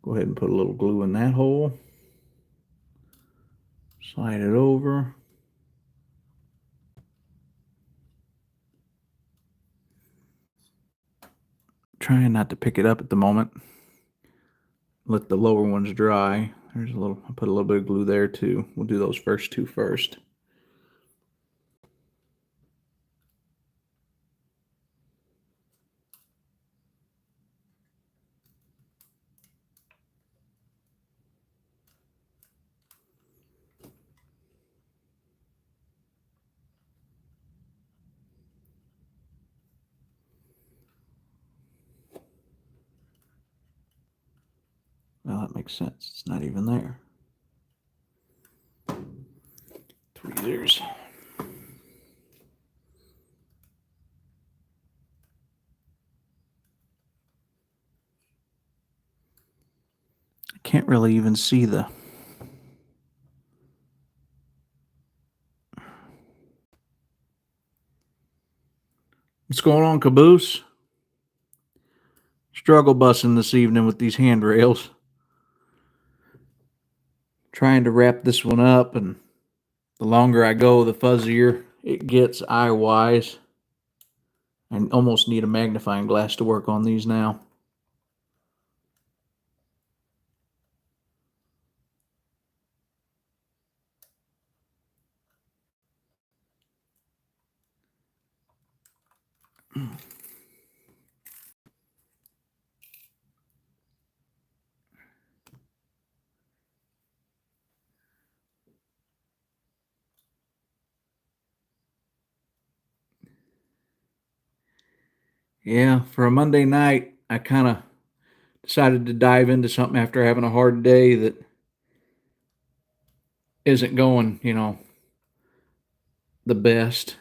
Go ahead and put a little glue in that hole. Slide it over. Trying not to pick it up at the moment. Let the lower ones dry. There's a little, I'll put a little bit of glue there too. We'll do those first two first. Well, that makes sense. It's not even there. Tweezers. I can't really even see the... What's going on, Caboose? Struggle bussing this evening with these handrails. Trying to wrap this one up, and the longer I go, the fuzzier it gets eye-wise. I almost need a magnifying glass to work on these now. Yeah, for a Monday night, I kind of decided to dive into something after having a hard day that isn't going, the best.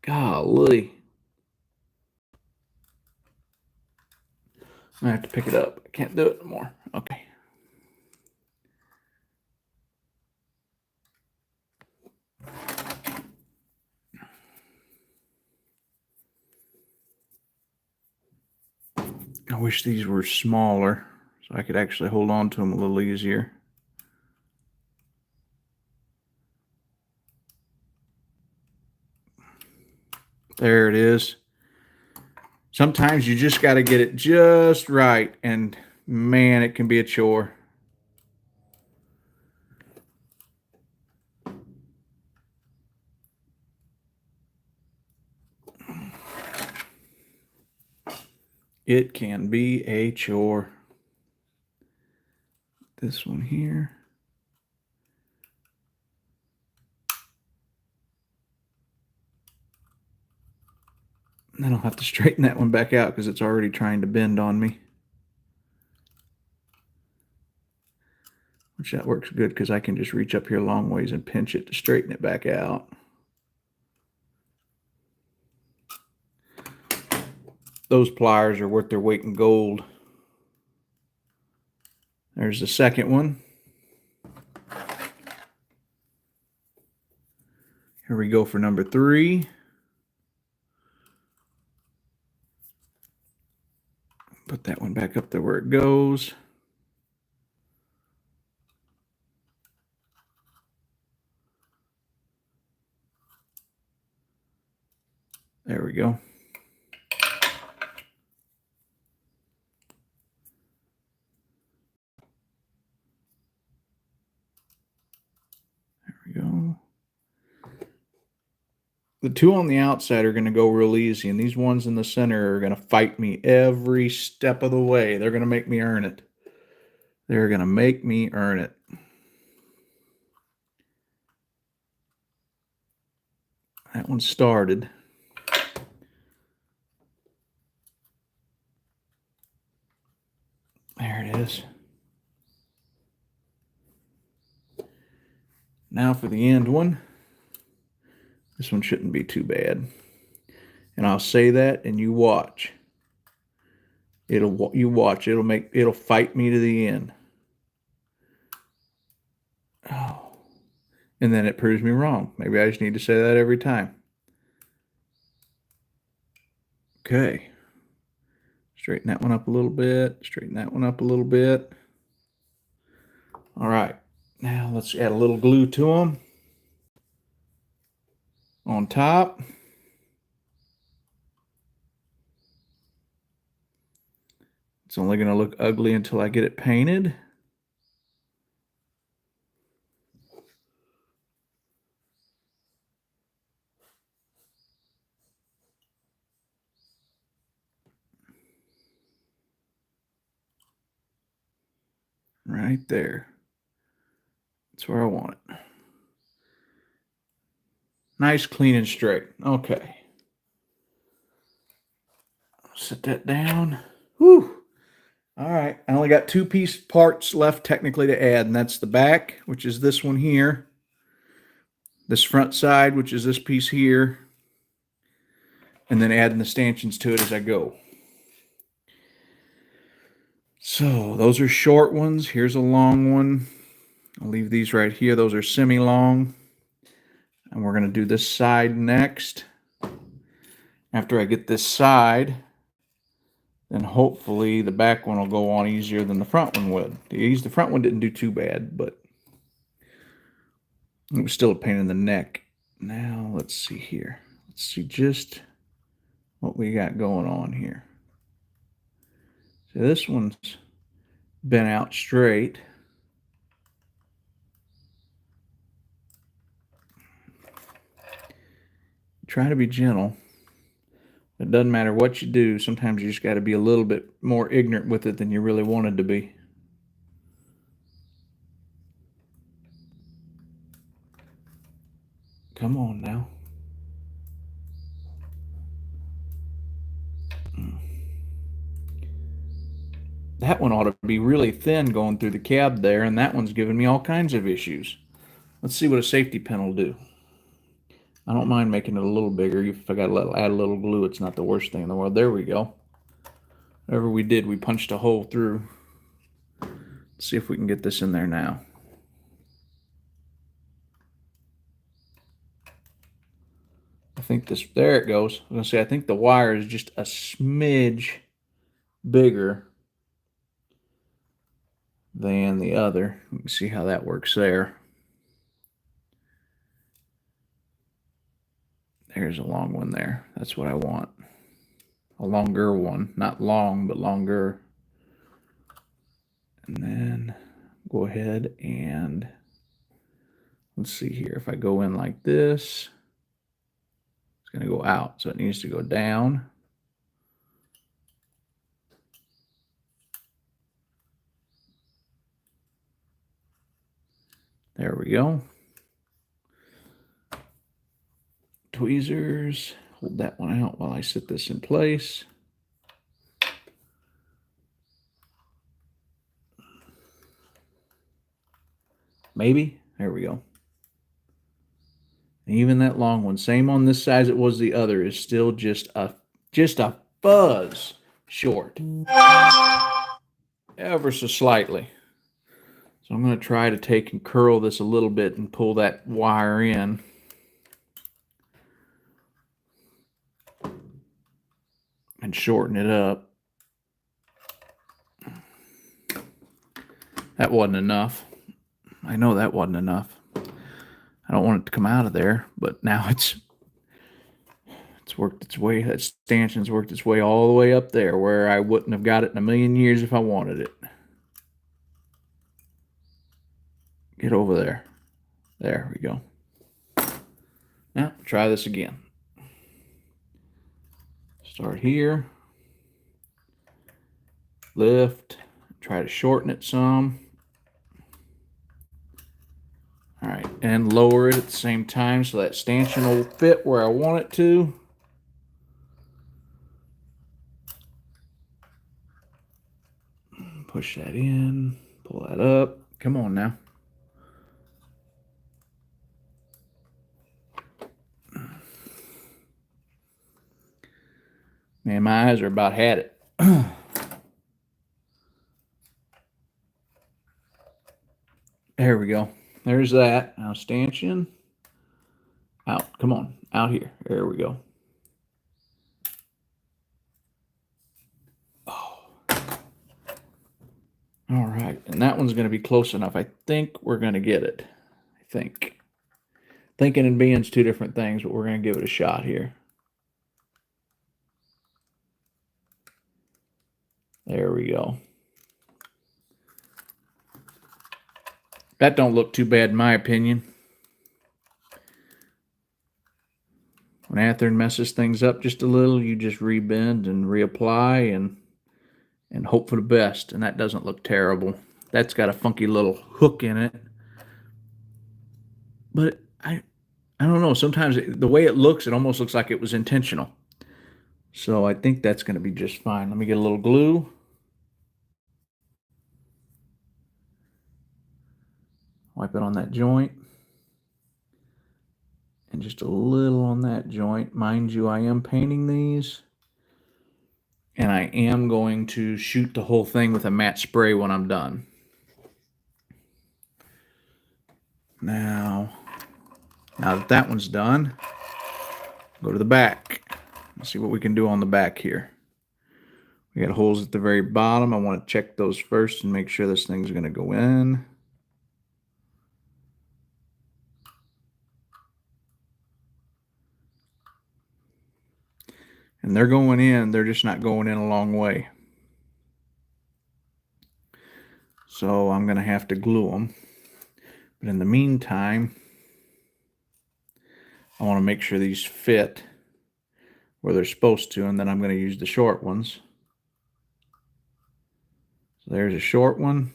Golly. I have to pick it up. I can't do it anymore. Okay. I wish these were smaller so I could actually hold on to them a little easier. There it is. Sometimes you just got to get it just right, and man, it can be a chore. It can be a chore. This one here. And then I'll have to straighten that one back out because it's already trying to bend on me. Which that works good because I can just reach up here a long ways and pinch it to straighten it back out. Those pliers are worth their weight in gold. There's the second one. Here we go for number 3. Put that one back up there where it goes. There we go. There we go. The 2 on the outside are going to go real easy, and these ones in the center are going to fight me every step of the way. They're going to make me earn it. They're going to make me earn it. That one started. There it is. Now for the end one. This one shouldn't be too bad. And I'll say that, and you watch. You watch. It'll fight me to the end. Oh. And then it proves me wrong. Maybe I just need to say that every time. Okay. Straighten that one up a little bit. Straighten that one up a little bit. All right. Now let's add a little glue to them. On top. It's only going to look ugly until I get it painted. Right there. That's where I want it. Nice, clean, and straight. Okay. Set that down. Whew. All right. I only got 2 piece parts left technically to add, and that's the back, which is this one here. This front side, which is this piece here. And then adding the stanchions to it as I go. So those are short ones. Here's a long one. I'll leave these right here. Those are semi-long. And we're going to do this side next. After I get this side, then hopefully the back one will go on easier than the front one would. The front one didn't do too bad, but it was still a pain in the neck. Now let's see here. Let's see just what we got going on here. So this one's been out straight. Try to be gentle. It doesn't matter what you do. Sometimes you just got to be a little bit more ignorant with it than you really wanted to be. Come on now. That one ought to be really thin going through the cab there, and that one's giving me all kinds of issues. Let's see what a safety pin will do. I don't mind making it a little bigger. If I got to add a little glue, it's not the worst thing in the world. There we go. Whatever we did, we punched a hole through. Let's see if we can get this in there now. I think this, there it goes. I was going to say, I think the wire is just a smidge bigger than the other. Let me see how that works there. There's a long one there. That's what I want. A longer one. Not long, but longer. And then go ahead and let's see here. If I go in like this, it's going to go out. So it needs to go down. There we go. Tweezers. Hold that one out while I set this in place. Maybe. There we go. And even that long one, same on this side as it was the other, is still just a fuzz short. Ever so slightly. So I'm going to try to take and curl this a little bit and pull that wire in. And shorten it up. That wasn't enough. I know that wasn't enough. I don't want it to come out of there, but now it's worked its way. That stanchion's worked its way all the way up there where I wouldn't have got it in a million years if I wanted it. Get over there. There we go. Now, try this again. Start here. Lift. Try to shorten it some. All right, and lower it at the same time so that stanchion will fit where I want it to. Push that in, pull that up. Come on now. Man, my eyes are about had it. There we go. There's that. Now stanchion. Out. Come on. Out here. There we go. Oh. All right. And that one's going to be close enough. I think we're going to get it. I think. Thinking and being's two different things, but we're going to give it a shot here. There we go. That don't look too bad in my opinion. When athearn messes things up just a little, you just rebend and reapply and hope for the best. And that doesn't look terrible. That's got a funky little hook in it. But I don't know. Sometimes the way it looks, it almost looks like it was intentional. So I think that's going to be just fine. Let me get a little glue. Wipe it on that joint. And just a little on that joint. Mind you, I am painting these. And I am going to shoot the whole thing with a matte spray when I'm done. Now that that one's done, go to the back. Let's see what we can do on the back here. We got holes at the very bottom. I want to check those first and make sure this thing's going to go in. And they're going in, they're just not going in a long way. So I'm going to have to glue them. But in the meantime, I want to make sure these fit where they're supposed to, and then I'm going to use the short ones. So there's a short one.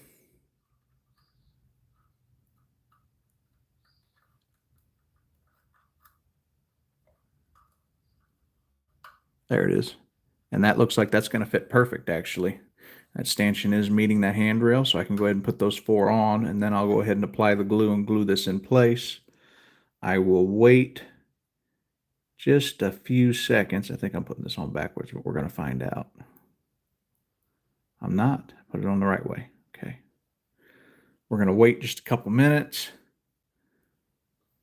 There it is. And that looks like that's going to fit perfect, actually. That stanchion is meeting that handrail, so I can go ahead and put those four on, and then I'll go ahead and apply the glue and glue this in place. I will wait just a few seconds. I think I'm putting this on backwards, but we're going to find out. I'm not. Put it on the right way. Okay. We're going to wait just a couple minutes.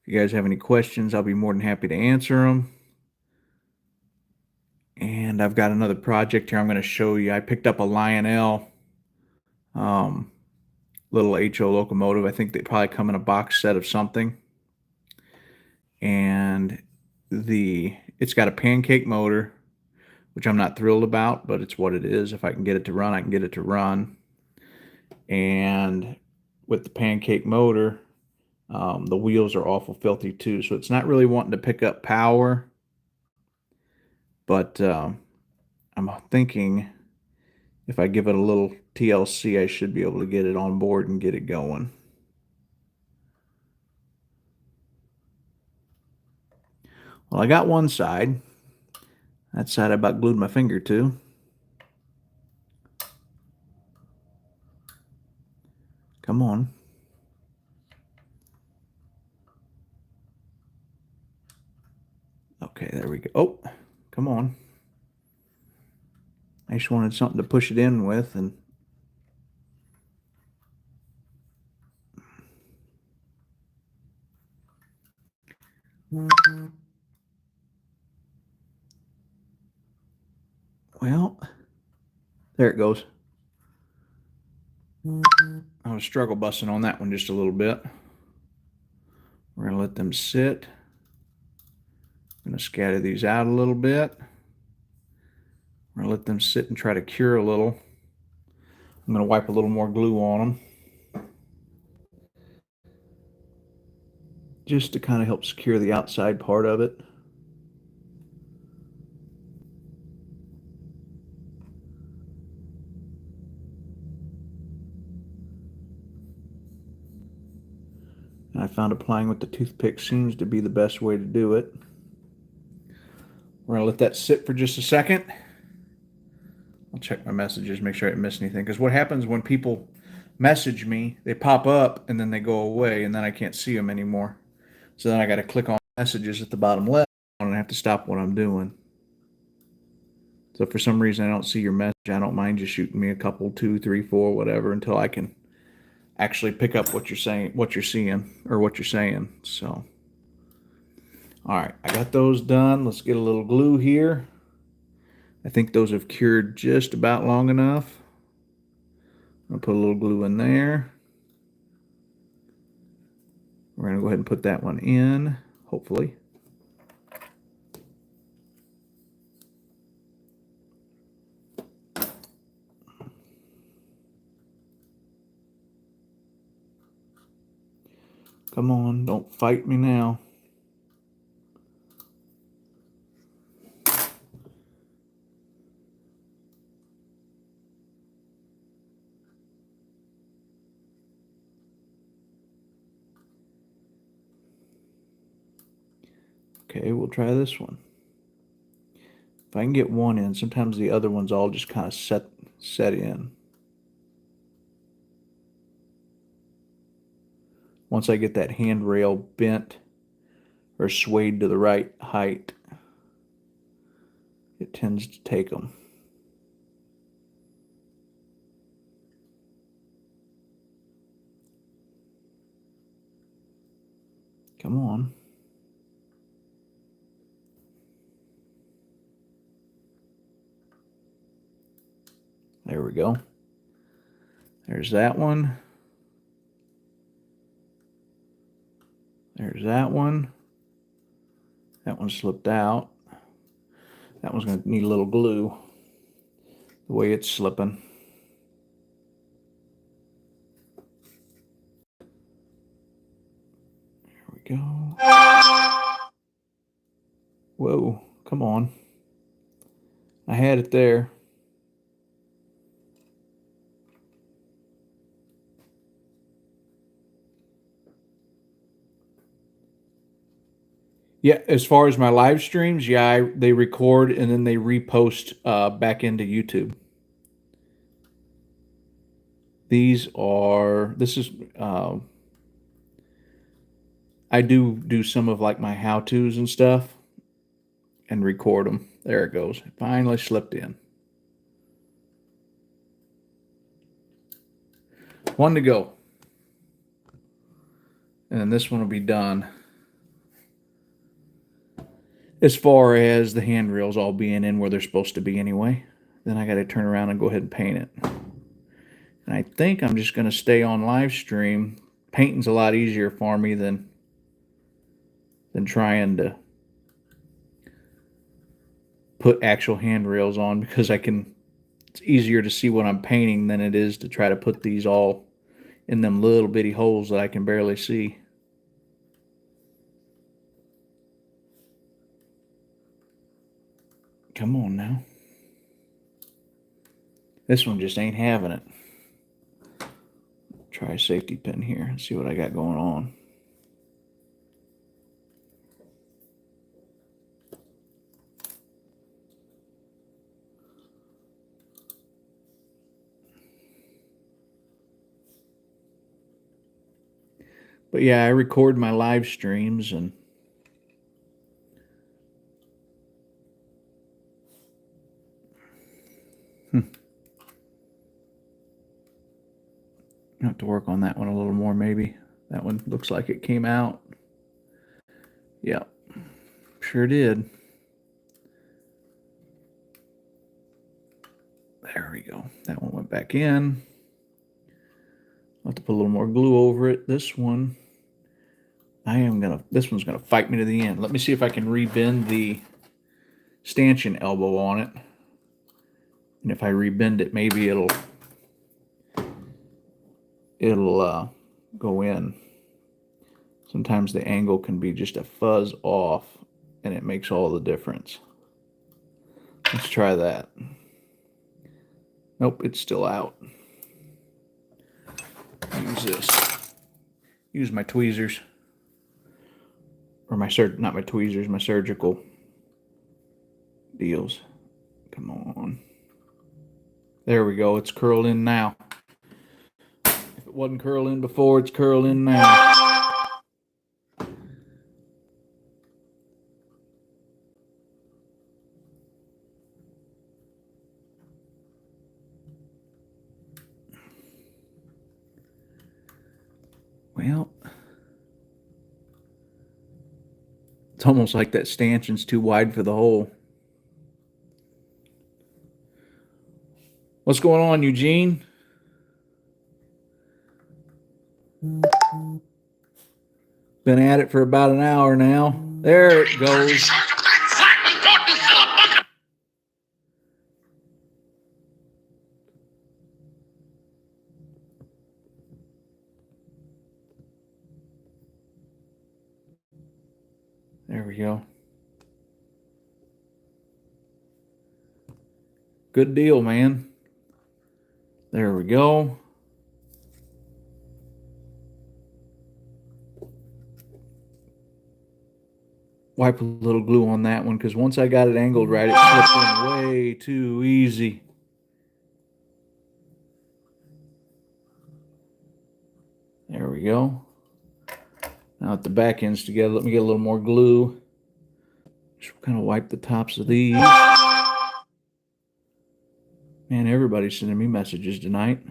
If you guys have any questions, I'll be more than happy to answer them. And I've got another project here I'm going to show you. I picked up a Lionel little HO locomotive. I think they probably come in a box set of something. And it's got a pancake motor, which I'm not thrilled about, but it's what it is. If I can get it to run, I can get it to run. And with the pancake motor, the wheels are awful filthy too. So it's not really wanting to pick up power. But I'm thinking if I give it a little TLC, I should be able to get it on board and get it going. Well, I got one side. That side I about glued my finger to. Come on. Okay, there we go. Oh, come on. I just wanted something to push it in with, and There it goes. I was struggle busting on that one just a little bit. We're going to let them sit. I'm going to scatter these out a little bit. We're going to let them sit and try to cure a little. I'm going to wipe a little more glue on them, just to kind of help secure the outside part of it. And I found applying with the toothpick seems to be the best way to do it. We're going to let that sit for just a second. I'll check my messages, make sure I didn't miss anything. Because what happens when people message me, they pop up and then they go away and then I can't see them anymore. So then I got to click on messages at the bottom left and I have to stop what I'm doing. So if for some reason I don't see your message, I don't mind just shooting me a couple, 2, 3, 4, whatever, until I can actually pick up what you're saying, what you're seeing, or what you're saying. So, all right, I got those done. Let's get a little glue here. I think those have cured just about long enough. I'm going to put a little glue in there. We're going to go ahead and put that one in, hopefully. Come on, don't fight me now. Okay, we'll try this one. If I can get one in, sometimes the other ones all just kind of set in. Once I get that handrail bent or swayed to the right height, it tends to take them. Come on. There we go. There's that one. There's that one. That one slipped out. That one's going to need a little glue, the way it's slipping. There we go. Whoa, come on. I had it there. Yeah, as far as my live streams, yeah, they record and then they repost back into YouTube. This is, I do some of like my how-tos and stuff and record them. There it goes. It finally slipped in. One to go. And then this one will be done. As far as the handrails all being in where they're supposed to be anyway. Then I got to turn around and go ahead and paint it. And I think I'm just going to stay on live stream. Painting's a lot easier for me than trying to put actual handrails on, because it's easier to see what I'm painting than it is to try to put these all in them little bitty holes that I can barely see. Come on now. This one just ain't having it. Try a safety pin here and see what I got going on. But yeah, I record my live streams and I have to work on that one a little more maybe. That one looks like it came out. Yeah, sure did. There we go. That one went back in. I'll have to put a little more glue over it. This one, this one's gonna fight me to the end. Let me see if I can rebend the stanchion elbow on it. And if I rebend it, maybe it'll go in. Sometimes the angle can be just a fuzz off, and it makes all the difference. Let's try that. Nope, it's still out. Use this. Use my tweezers. Or not my tweezers, my surgical deals. Come on. There we go. It's curled in now. If it wasn't curled in before, it's curled in now. Well, it's almost like that stanchion's too wide for the hole. What's going on, Eugene? Been at it for about an hour now. There it goes. There we go. Good deal, man. There we go. Wipe a little glue on that one, because once I got it angled right, it slipped in way too easy. There we go. Now that the back end's together, let me get a little more glue. Just kind of wipe the tops of these. Man, everybody's sending me messages tonight.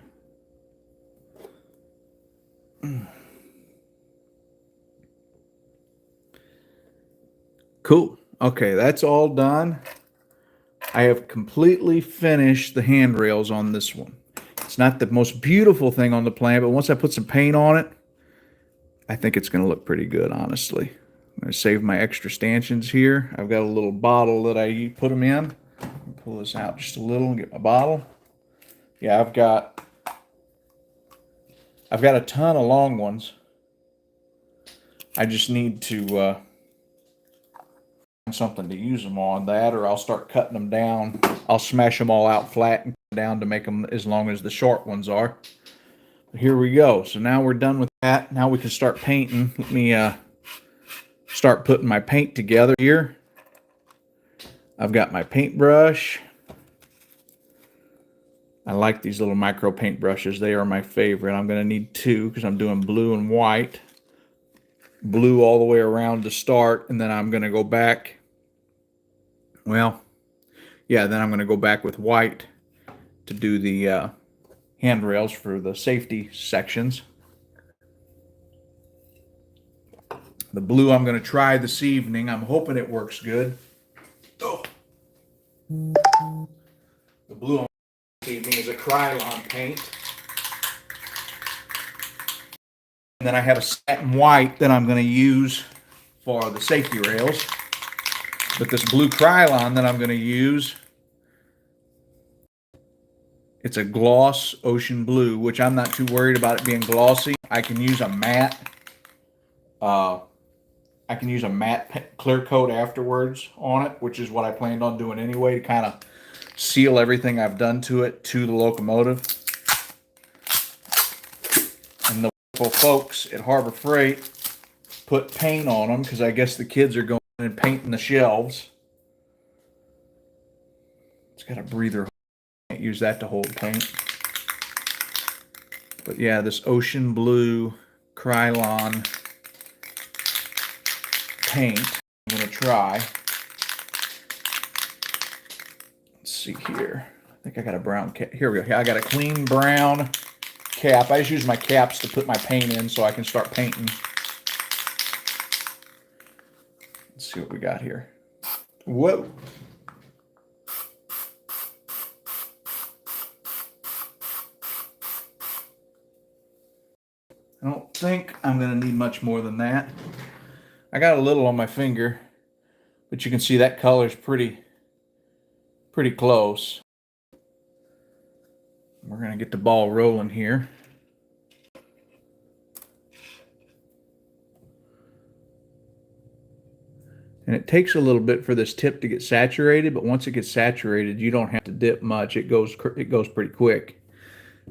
Cool. Okay, that's all done. I have completely finished the handrails on this one. It's not the most beautiful thing on the plan, but once I put some paint on it, I think it's going to look pretty good, honestly. I'm going to save my extra stanchions here. I've got a little bottle that I put them in. Pull this out just a little and get my bottle. Yeah, I've got a ton of long ones. I just need to find something to use them on, that, or I'll start cutting them down. I'll smash them all out flat and cut down to make them as long as the short ones are. But here we go. So now we're done with that. Now we can start painting. Let me start putting my paint together here. I've got my paintbrush. I like these little micro paint brushes. They are my favorite. I'm going to need two because I'm doing blue and white. Blue all the way around to start, and then I'm going to go back. Well, yeah, then I'm going to go back with white to do the handrails for the safety sections. The blue I'm going to try this evening. I'm hoping it works good. Oh. The blue this evening is a Krylon paint. And then I have a satin white that I'm going to use for the safety rails. But this blue Krylon that I'm going to use, it's a gloss ocean blue, which I'm not too worried about it being glossy. I can use a matte. I can use a matte clear coat afterwards on it, which is what I planned on doing anyway, to kind of seal everything I've done to it to the locomotive. And the folks at Harbor Freight put paint on them because I guess the kids are going and painting the shelves. It's got a breather. Can't use that to hold paint. But yeah, this ocean blue Krylon paint I'm going to try. Let's see here. I think I got a brown cap. Here we go. I got a clean brown cap. I just use my caps to put my paint in so I can start painting. Let's see what we got here. Whoa. I don't think I'm going to need much more than that. I got a little on my finger, but you can see that color's pretty close. We're going to get the ball rolling here. And it takes a little bit for this tip to get saturated, but once it gets saturated, you don't have to dip much. It goes pretty quick.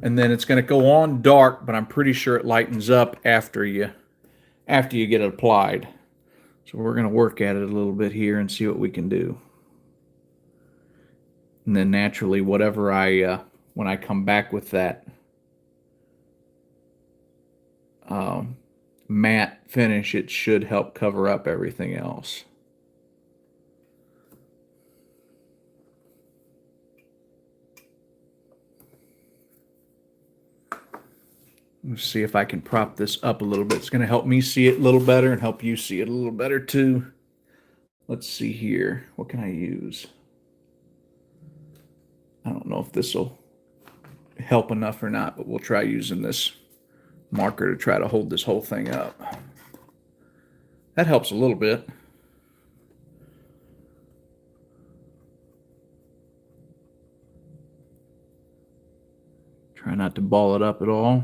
And then it's going to go on dark, but I'm pretty sure it lightens up after you get it applied. So we're going to work at it a little bit here and see what we can do. And then naturally, whatever when I come back with that matte finish, it should help cover up everything else. Let's see if I can prop this up a little bit. It's going to help me see it a little better and help you see it a little better too. Let's see here. What can I use? I don't know if this will help enough or not, but we'll try using this marker to try to hold this whole thing up. That helps a little bit. Try not to ball it up at all.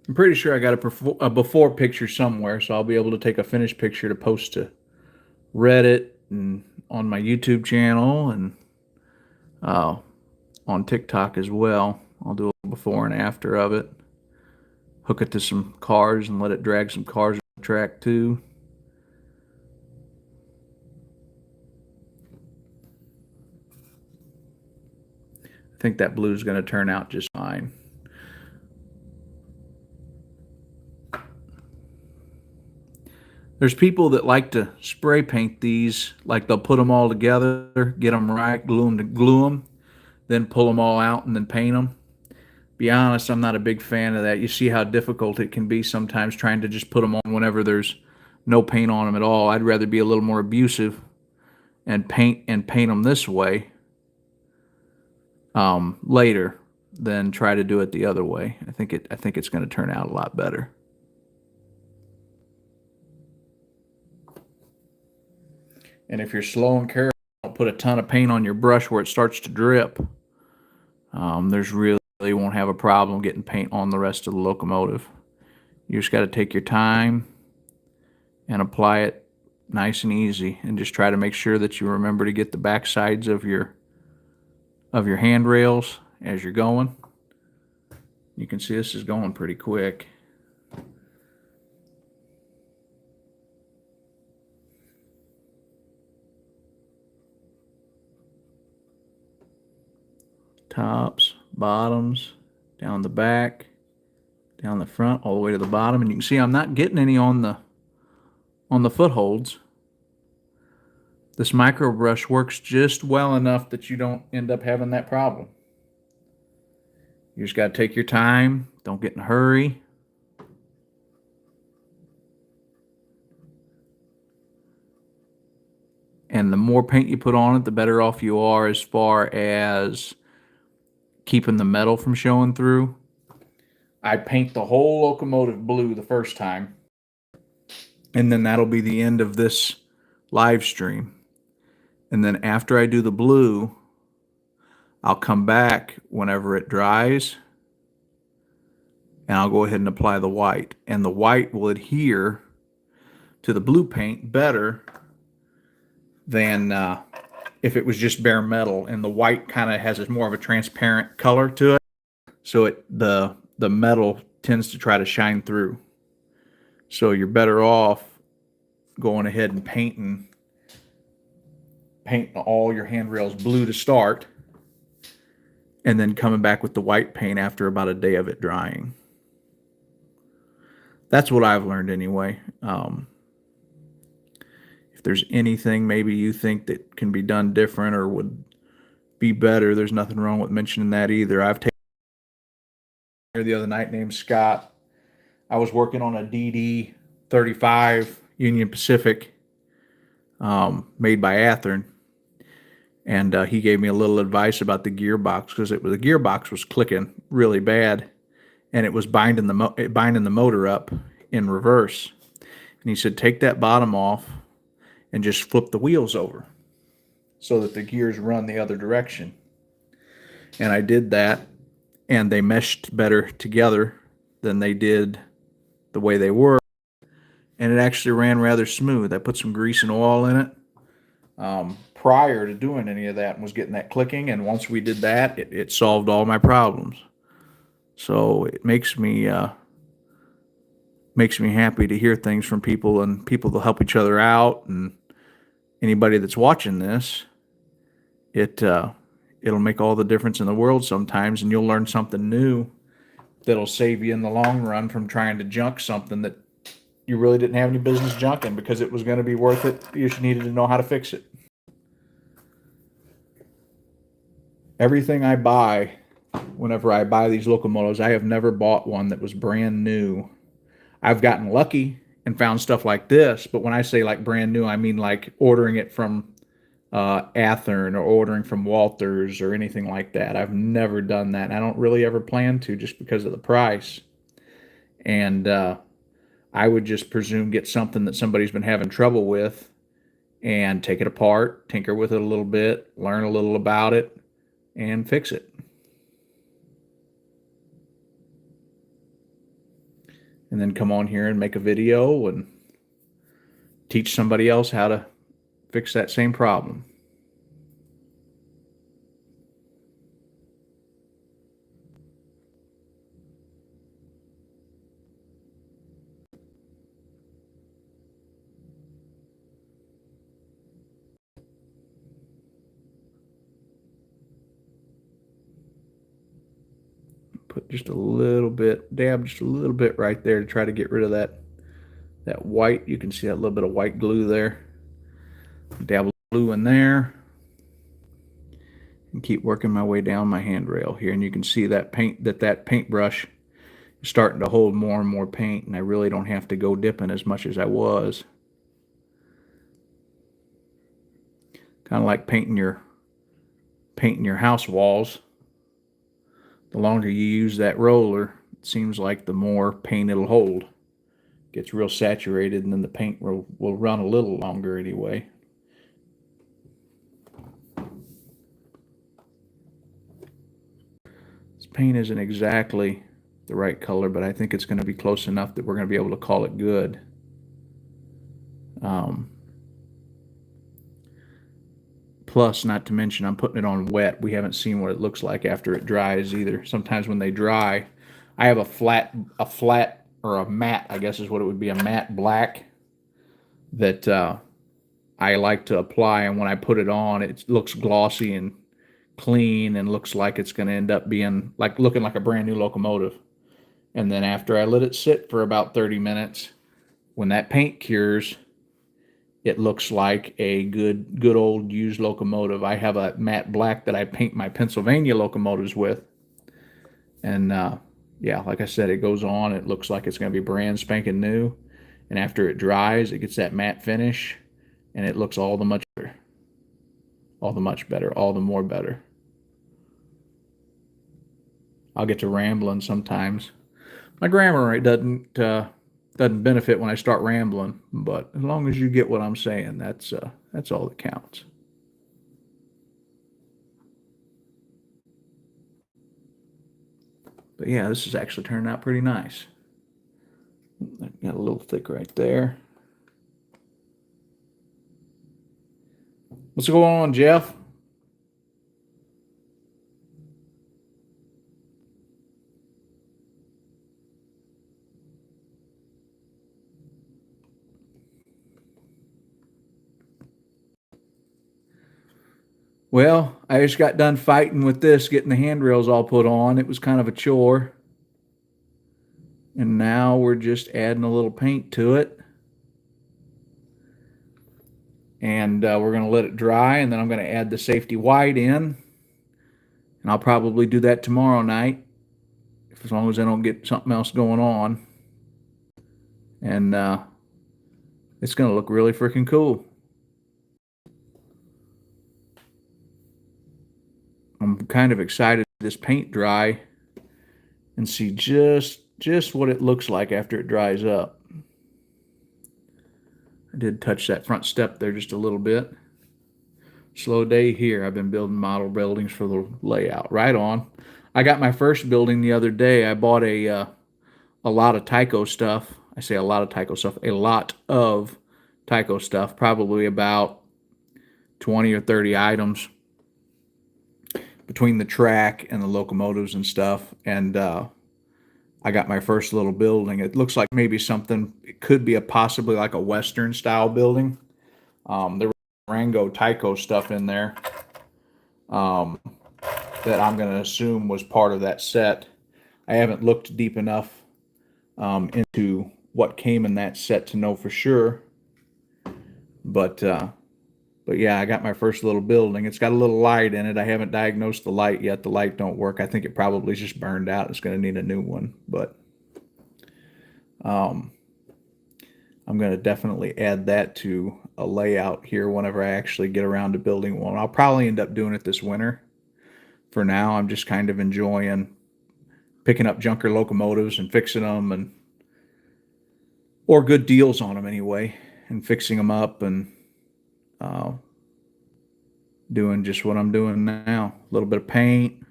I'm pretty sure I got a before picture somewhere, so I'll be able to take a finished picture to post to Reddit and on my YouTube channel and on TikTok as well. I'll do a before and after of it. Hook it to some cars and let it drag some cars on the track too. I think that blue is going to turn out just fine. There's people that like to spray paint these, like they'll put them all together, get them right, glue them, then pull them all out and then paint them. Be honest, I'm not a big fan of that. You see how difficult it can be sometimes trying to just put them on whenever there's no paint on them at all. I'd rather be a little more abusive and paint them this way later than try to do it the other way. I think it's going to turn out a lot better. And if you're slow and careful, don't put a ton of paint on your brush where it starts to drip. There's really won't have a problem getting paint on the rest of the locomotive. You just got to take your time and apply it nice and easy, and just try to make sure that you remember to get the back sides of your handrails as you're going. You can see this is going pretty quick. Tops, bottoms, down the back, down the front, all the way to the bottom. And you can see I'm not getting any on the footholds. This micro brush works just well enough that you don't end up having that problem. You just got to take your time. Don't get in a hurry. And the more paint you put on it, the better off you are as far as keeping the metal from showing through. I paint the whole locomotive blue the first time, and then that'll be the end of this live stream. And then after I do the blue, I'll come back whenever it dries, and I'll go ahead and apply the white. And the white will adhere to the blue paint better than if it was just bare metal. And the white kind of has more of a transparent color to it, so the metal tends to try to shine through. So you're better off going ahead and painting all your handrails blue to start, and then coming back with the white paint after about a day of it drying. That's what I've learned anyway. If there's anything maybe you think that can be done different or would be better, there's nothing wrong with mentioning that either. I've taken the other night named Scott. I was working on a sd45 Union Pacific, made by Athearn. And he gave me a little advice about the gearbox, because the gearbox was clicking really bad, and it was binding the motor up in reverse. And he said, take that bottom off and just flip the wheels over so that the gears run the other direction. And I did that, and they meshed better together than they did the way they were. And it actually ran rather smooth. I put some grease and oil in it prior to doing any of that, and was getting that clicking. And once we did that, it solved all my problems. So it makes me happy to hear things from people, and people that help each other out. And anybody that's watching this, it'll make all the difference in the world sometimes, and you'll learn something new that'll save you in the long run from trying to junk something that you really didn't have any business junking, because it was going to be worth it. You just needed to know how to fix it. Everything I buy, whenever I buy these locomotives, I have never bought one that was brand new. I've gotten lucky and found stuff like this, but when I say like brand new, I mean like ordering it from Athearn or ordering from Walters or anything like that. I've never done that. I don't really ever plan to, just because of the price. And I would just presume get something that somebody's been having trouble with and take it apart, tinker with it a little bit, learn a little about it, and fix it. And then come on here and make a video and teach somebody else how to fix that same problem. Put just a little bit, dab just a little bit right there to try to get rid of that white. You can see that little bit of white glue there. Dab glue in there, and keep working my way down my handrail here. And you can see that paintbrush is starting to hold more and more paint, and I really don't have to go dipping as much as I was. Kind of like painting your house walls. The longer you use that roller, it seems like the more paint it'll hold. It gets real saturated, and then the paint will run a little longer anyway. This paint isn't exactly the right color, but I think it's going to be close enough that we're going to be able to call it good. Plus, not to mention, I'm putting it on wet. We haven't seen what it looks like after it dries either. Sometimes when they dry, I have a flat or a matte, I guess is what it would be, a matte black that I like to apply. And when I put it on, it looks glossy and clean, and looks like it's going to end up being looking like a brand new locomotive. And then after I let it sit for about 30 minutes, when that paint cures, it looks like a good old used locomotive. I have a matte black that I paint my Pennsylvania locomotives with. And yeah, like I said, it goes on. It looks like it's going to be brand spanking new. And after it dries, it gets that matte finish, and it looks all the much better. All the much better. All the more better. I'll get to rambling sometimes. My grammar doesn't benefit when I start rambling, but as long as you get what I'm saying, that's all that counts. But yeah, this is actually turning out pretty nice. Got a little thick right there. What's going on, Jeff? Well, I just got done fighting with this, getting the handrails all put on. It was kind of a chore. And now we're just adding a little paint to it. And we're going to let it dry, and then I'm going to add the safety white in. And I'll probably do that tomorrow night, as long as I don't get something else going on. And It's going to look really freaking cool. I'm kind of excited to this paint dry and see just what it looks like after it dries up. I did touch that front step there just a little bit. Slow day here. I've been building model buildings for the layout. Right on. I got my first building the other day. I bought a lot of Tyco stuff. I say a lot of Tyco stuff. A lot of Tyco stuff. Probably about 20 or 30 items between the track and the locomotives and stuff. And I got my first little building. It looks like maybe something. It could be possibly like a Western style building. There was Rango Tyco stuff in there that I'm going to assume was part of that set. I haven't looked deep enough into what came in that set to know for sure. But yeah, I got my first little building. It's got a little light in it. I haven't diagnosed the light yet. The light don't work. I think it probably just burned out. It's going to need a new one. But I'm going to definitely add that to a layout here whenever I actually get around to building one. I'll probably end up doing it this winter. For now, I'm just kind of enjoying picking up junker locomotives and fixing them, or good deals on them anyway, and fixing them up and doing just what I'm doing now. A little bit of paint, a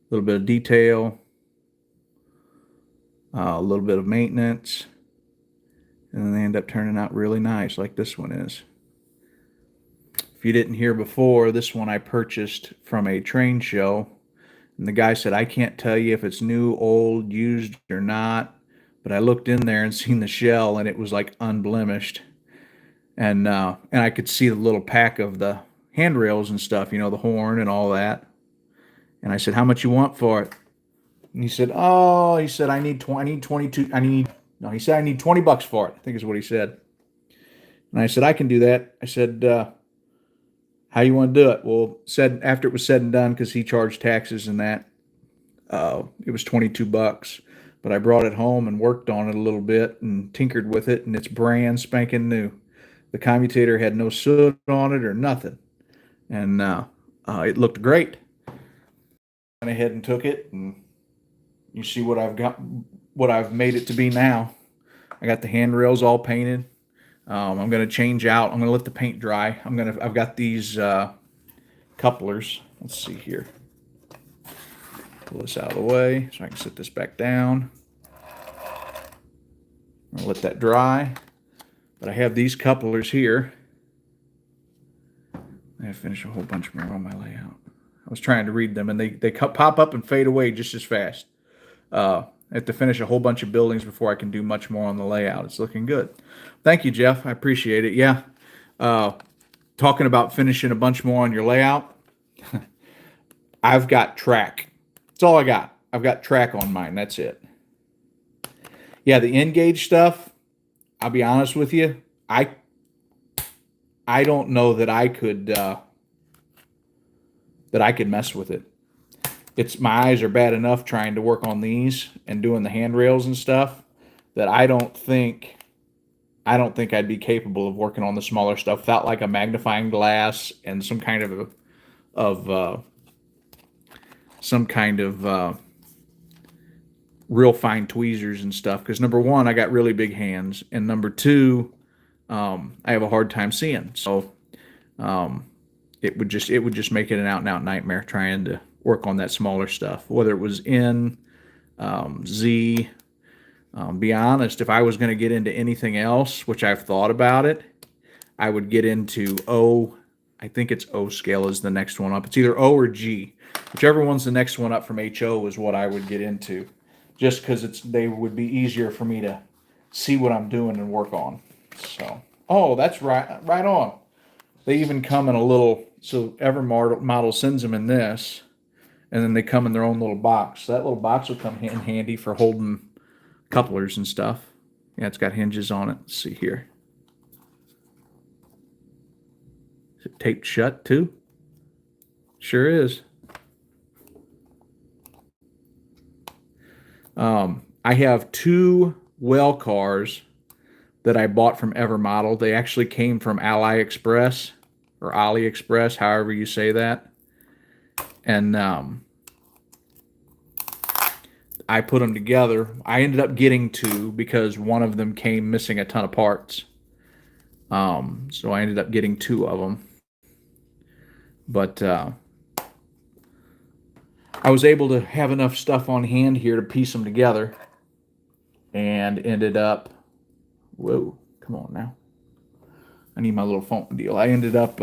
little bit of detail, a little bit of maintenance, and then they end up turning out really nice like this one is. If you didn't hear before, this one I purchased from a train show, and the guy said, I can't tell you if it's new, old, used, or not, but I looked in there and seen the shell, and it was like unblemished. And I could see the little pack of the handrails and stuff, the horn and all that. And I said, how much you want for it? And he said, I need 22, no, he said, I need $20 for it, I think is what he said. And I said, I can do that. I said, how you want to do it? Well, said after it was said and done, because he charged taxes and that, it was $22. But I brought it home and worked on it a little bit and tinkered with it, and it's brand spanking new. The commutator had no soot on it or nothing, and it looked great. Went ahead and took it, and you see what I've got, what I've made it to be now. I got the handrails all painted. I'm going to change out. I'm going to let the paint dry. I've got these couplers. Let's see here. Pull this out of the way so I can set this back down. I'll let that dry. But I have these couplers here. I have to finish a whole bunch more on my layout. I was trying to read them, and they pop up and fade away just as fast. I have to finish a whole bunch of buildings before I can do much more on the layout. It's looking good. Thank you, Jeff. I appreciate it. Yeah. Talking about finishing a bunch more on your layout. I've got track. That's all I got. I've got track on mine. That's it. Yeah, the N-gauge stuff, I'll be honest with you, I don't know that I could mess with it. It's my eyes are bad enough trying to work on these and doing the handrails and stuff that I don't think I'd be capable of working on the smaller stuff without like a magnifying glass and some kind of real fine tweezers and stuff, because number one, I got really big hands, and number two, I have a hard time seeing. So it would just make it an out and out nightmare trying to work on that smaller stuff, whether it was N, Z. Be honest, if I was going to get into anything else, which I've thought about it, I would get into O. I think it's O scale is the next one up. It's either O or G. Whichever one's the next one up from HO is what I would get into, just because they would be easier for me to see what I'm doing and work on. So, oh, that's right on. They even come in a little, so every model sends them in this, and then they come in their own little box. So that little box will come in handy for holding couplers and stuff. Yeah, it's got hinges on it. Let's see here. Is it taped shut too? Sure is. I have two well cars that I bought from Evermodel. They actually came from AliExpress or AliExpress, however you say that. And I put them together. I ended up getting two because one of them came missing a ton of parts. So I ended up getting two of them. But I was able to have enough stuff on hand here to piece them together, and ended up, whoa, come on now. I need my little phone deal. I ended up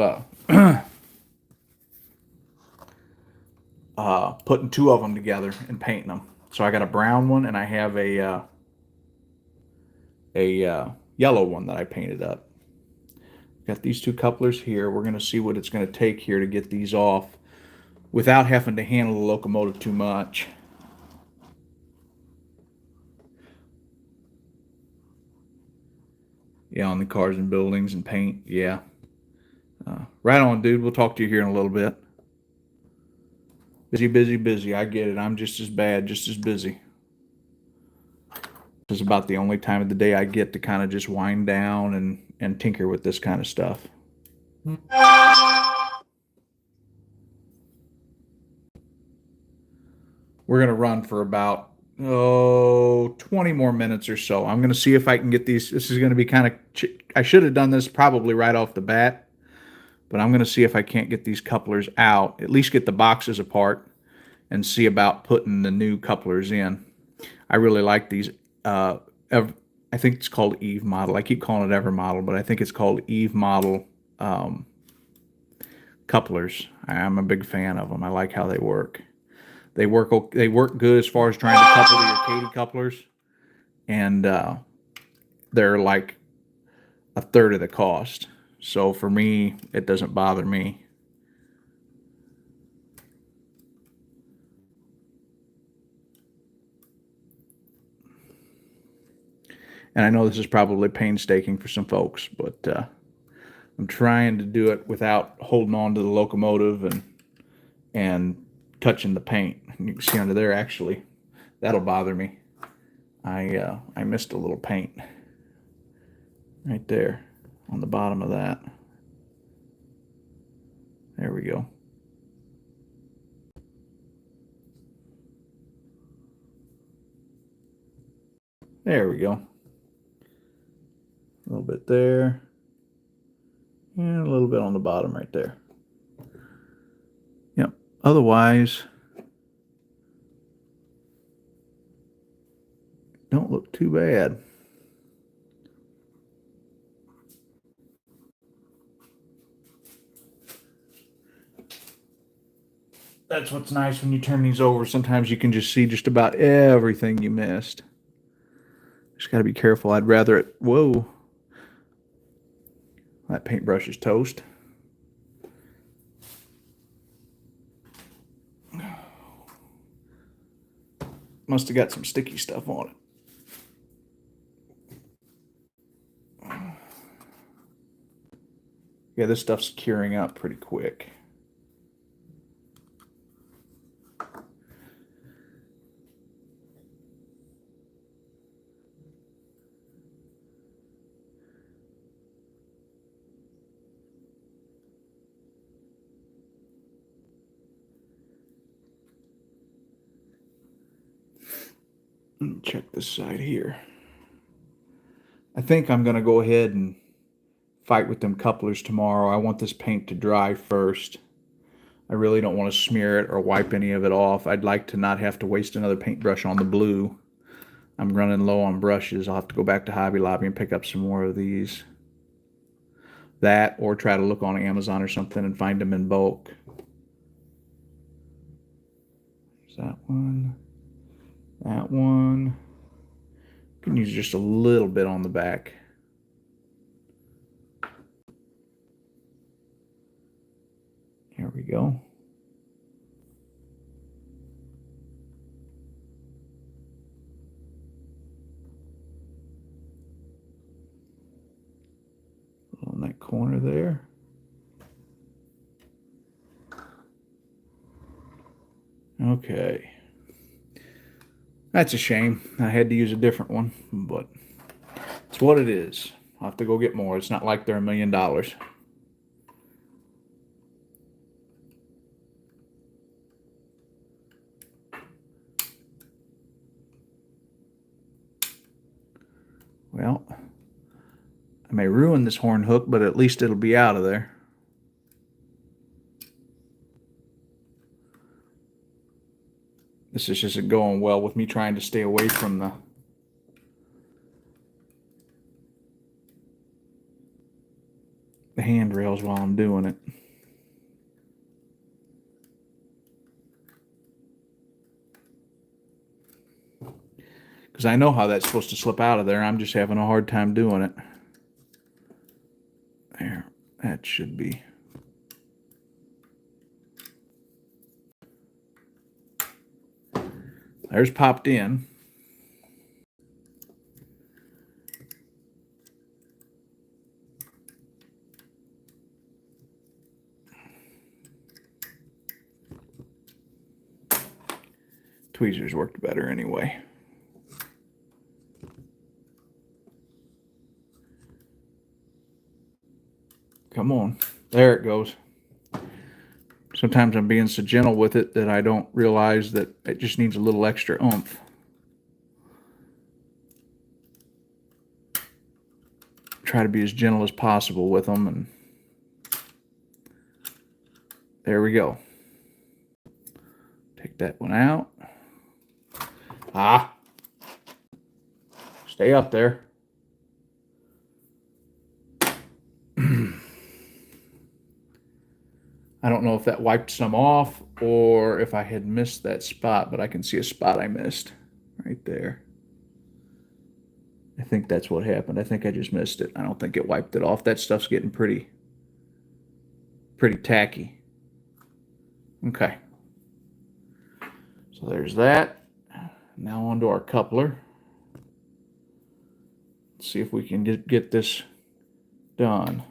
putting two of them together and painting them. So I got a brown one, and I have a yellow one that I painted up. Got these two couplers here. We're going to see what it's going to take here to get these off without having to handle the locomotive too much. Yeah, on the cars and buildings and paint. Yeah. Right on, dude. We'll talk to you here in a little bit. Busy, busy, busy. I get it. I'm just as bad, just as busy. This is about the only time of the day I get to kind of just wind down and tinker with this kind of stuff. We're going to run for about 20 more minutes or so. I'm going to see if I can get these. This is going to be kind of, I should have done this probably right off the bat, but I'm going to see if I can't get these couplers out, at least get the boxes apart, and see about putting the new couplers in. I really like these. I think it's called Eve model. I keep calling it Ever model, but I think it's called Eve model couplers. I'm a big fan of them. I like how they work. They work good as far as trying to couple to your Katy couplers, and they're like a third of the cost. So for me, it doesn't bother me. And I know this is probably painstaking for some folks, but I'm trying to do it without holding on to the locomotive and touching the paint. And you can see under there, actually, that'll bother me. I missed a little paint right there on the bottom of that. There we go. There we go. A little bit there. And a little bit on the bottom right there. Yep. Otherwise, don't look too bad. That's what's nice when you turn these over. Sometimes you can just see just about everything you missed. Just got to be careful. I'd rather it... Whoa. That paintbrush is toast. Must have got some sticky stuff on it. Yeah, this stuff's curing up pretty quick. Check this side here. I think I'm going to go ahead and fight with them couplers tomorrow. I want this paint to dry first. I really don't want to smear it or wipe any of it off. I'd like to not have to waste another paintbrush on the blue. I'm running low on brushes. I'll have to go back to Hobby Lobby and pick up some more of these. That, or try to look on Amazon or something and find them in bulk. There's that one. That one. You can use just a little bit on the back. Here we go. On that corner there. Okay. That's a shame. I had to use a different one, but It's what it is. I'll have to go get more. It's not like they're $1 million. Well, I may ruin this horn hook, but at least it'll be out of there. This just isn't going well with me trying to stay away from the handrails while I'm doing it. Because I know how that's supposed to slip out of there. I'm just having a hard time doing it. There, that should be. There's popped in. Tweezers worked better anyway. Come on. There it goes. Sometimes I'm being so gentle with it that I don't realize that it just needs a little extra oomph. Try to be as gentle as possible with them, and there we go. Take that one out. Ah! Stay up there. I don't know if that wiped some off or if I had missed that spot, but I can see a spot I missed right there. I think that's what happened. I think I just missed it. I don't think it wiped it off. That stuff's getting pretty tacky. Okay. So there's that. Now onto our coupler. Let's see if we can get this done.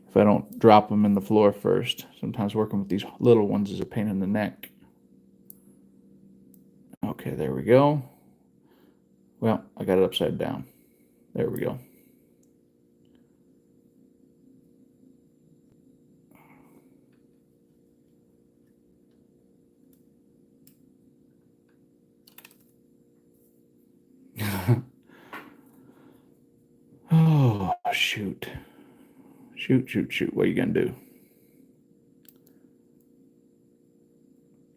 If I don't drop them in the floor first. Sometimes working with these little ones is a pain in the neck. Okay, there we go. Well, I got it upside down. There we go. Oh, shoot. Shoot. What are you going to do?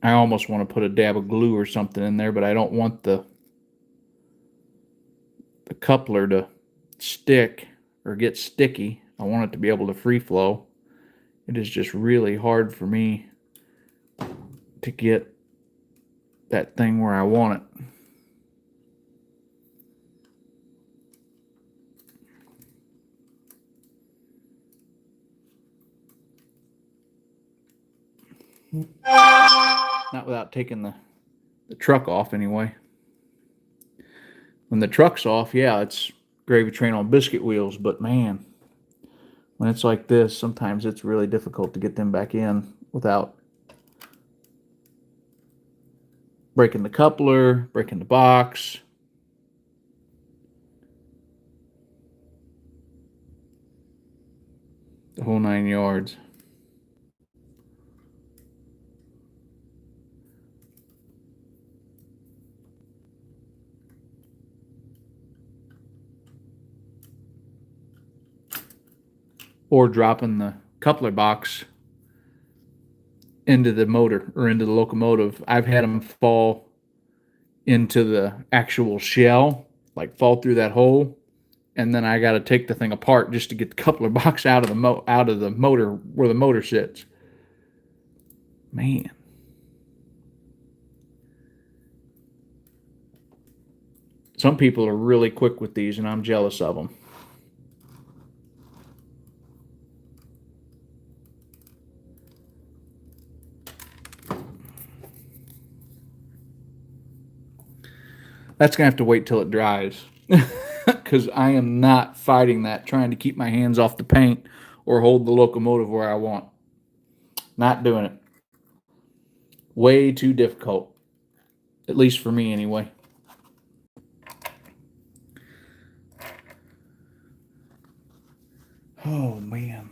I almost want to put a dab of glue or something in there, but I don't want the coupler to stick or get sticky. I want it to be able to free flow. It is just really hard for me to get that thing where I want it. Not without taking the truck off anyway. When the truck's off, yeah, it's gravy train on biscuit wheels, but man, when it's like this, sometimes it's really difficult to get them back in without breaking the coupler, breaking the box. The whole 9 yards. Or dropping the coupler box into the motor or into the locomotive. I've had them fall into the actual shell, like fall through that hole, and then I got to take the thing apart just to get the coupler box out of the motor where the motor sits. Man. Some people are really quick with these, and I'm jealous of them. That's going to have to wait till it dries because I am not fighting that, trying to keep my hands off the paint or hold the locomotive where I want. Not doing it. Way too difficult, at least for me anyway. Oh man.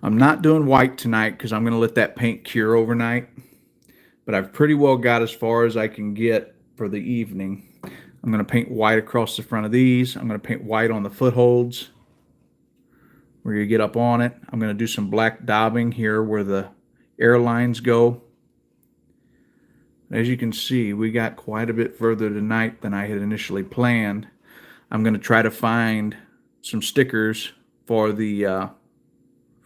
I'm not doing white tonight because I'm going to let that paint cure overnight. But I've pretty well got as far as I can get for the evening. I'm going to paint white across the front of these. I'm going to paint white on the footholds where you get up on it. I'm going to do some black daubing here where the airlines go. As you can see, we got quite a bit further tonight than I had initially planned. I'm going to try to find some stickers for the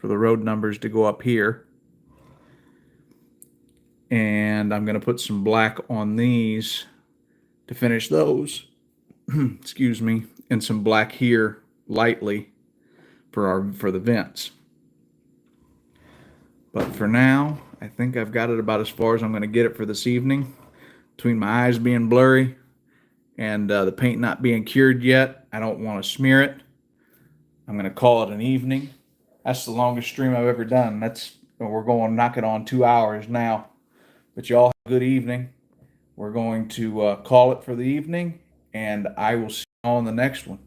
road numbers to go up here. And I'm going to put some black on these to finish those. Excuse me. And some black here lightly for the vents. But for now, I think I've got it about as far as I'm going to get it for this evening. Between my eyes being blurry and the paint not being cured yet, I don't want to smear it. I'm going to call it an evening. That's the longest stream I've ever done. We're going knocking on 2 hours now. But y'all have a good evening. We're going to call it for the evening, and I will see you on the next one.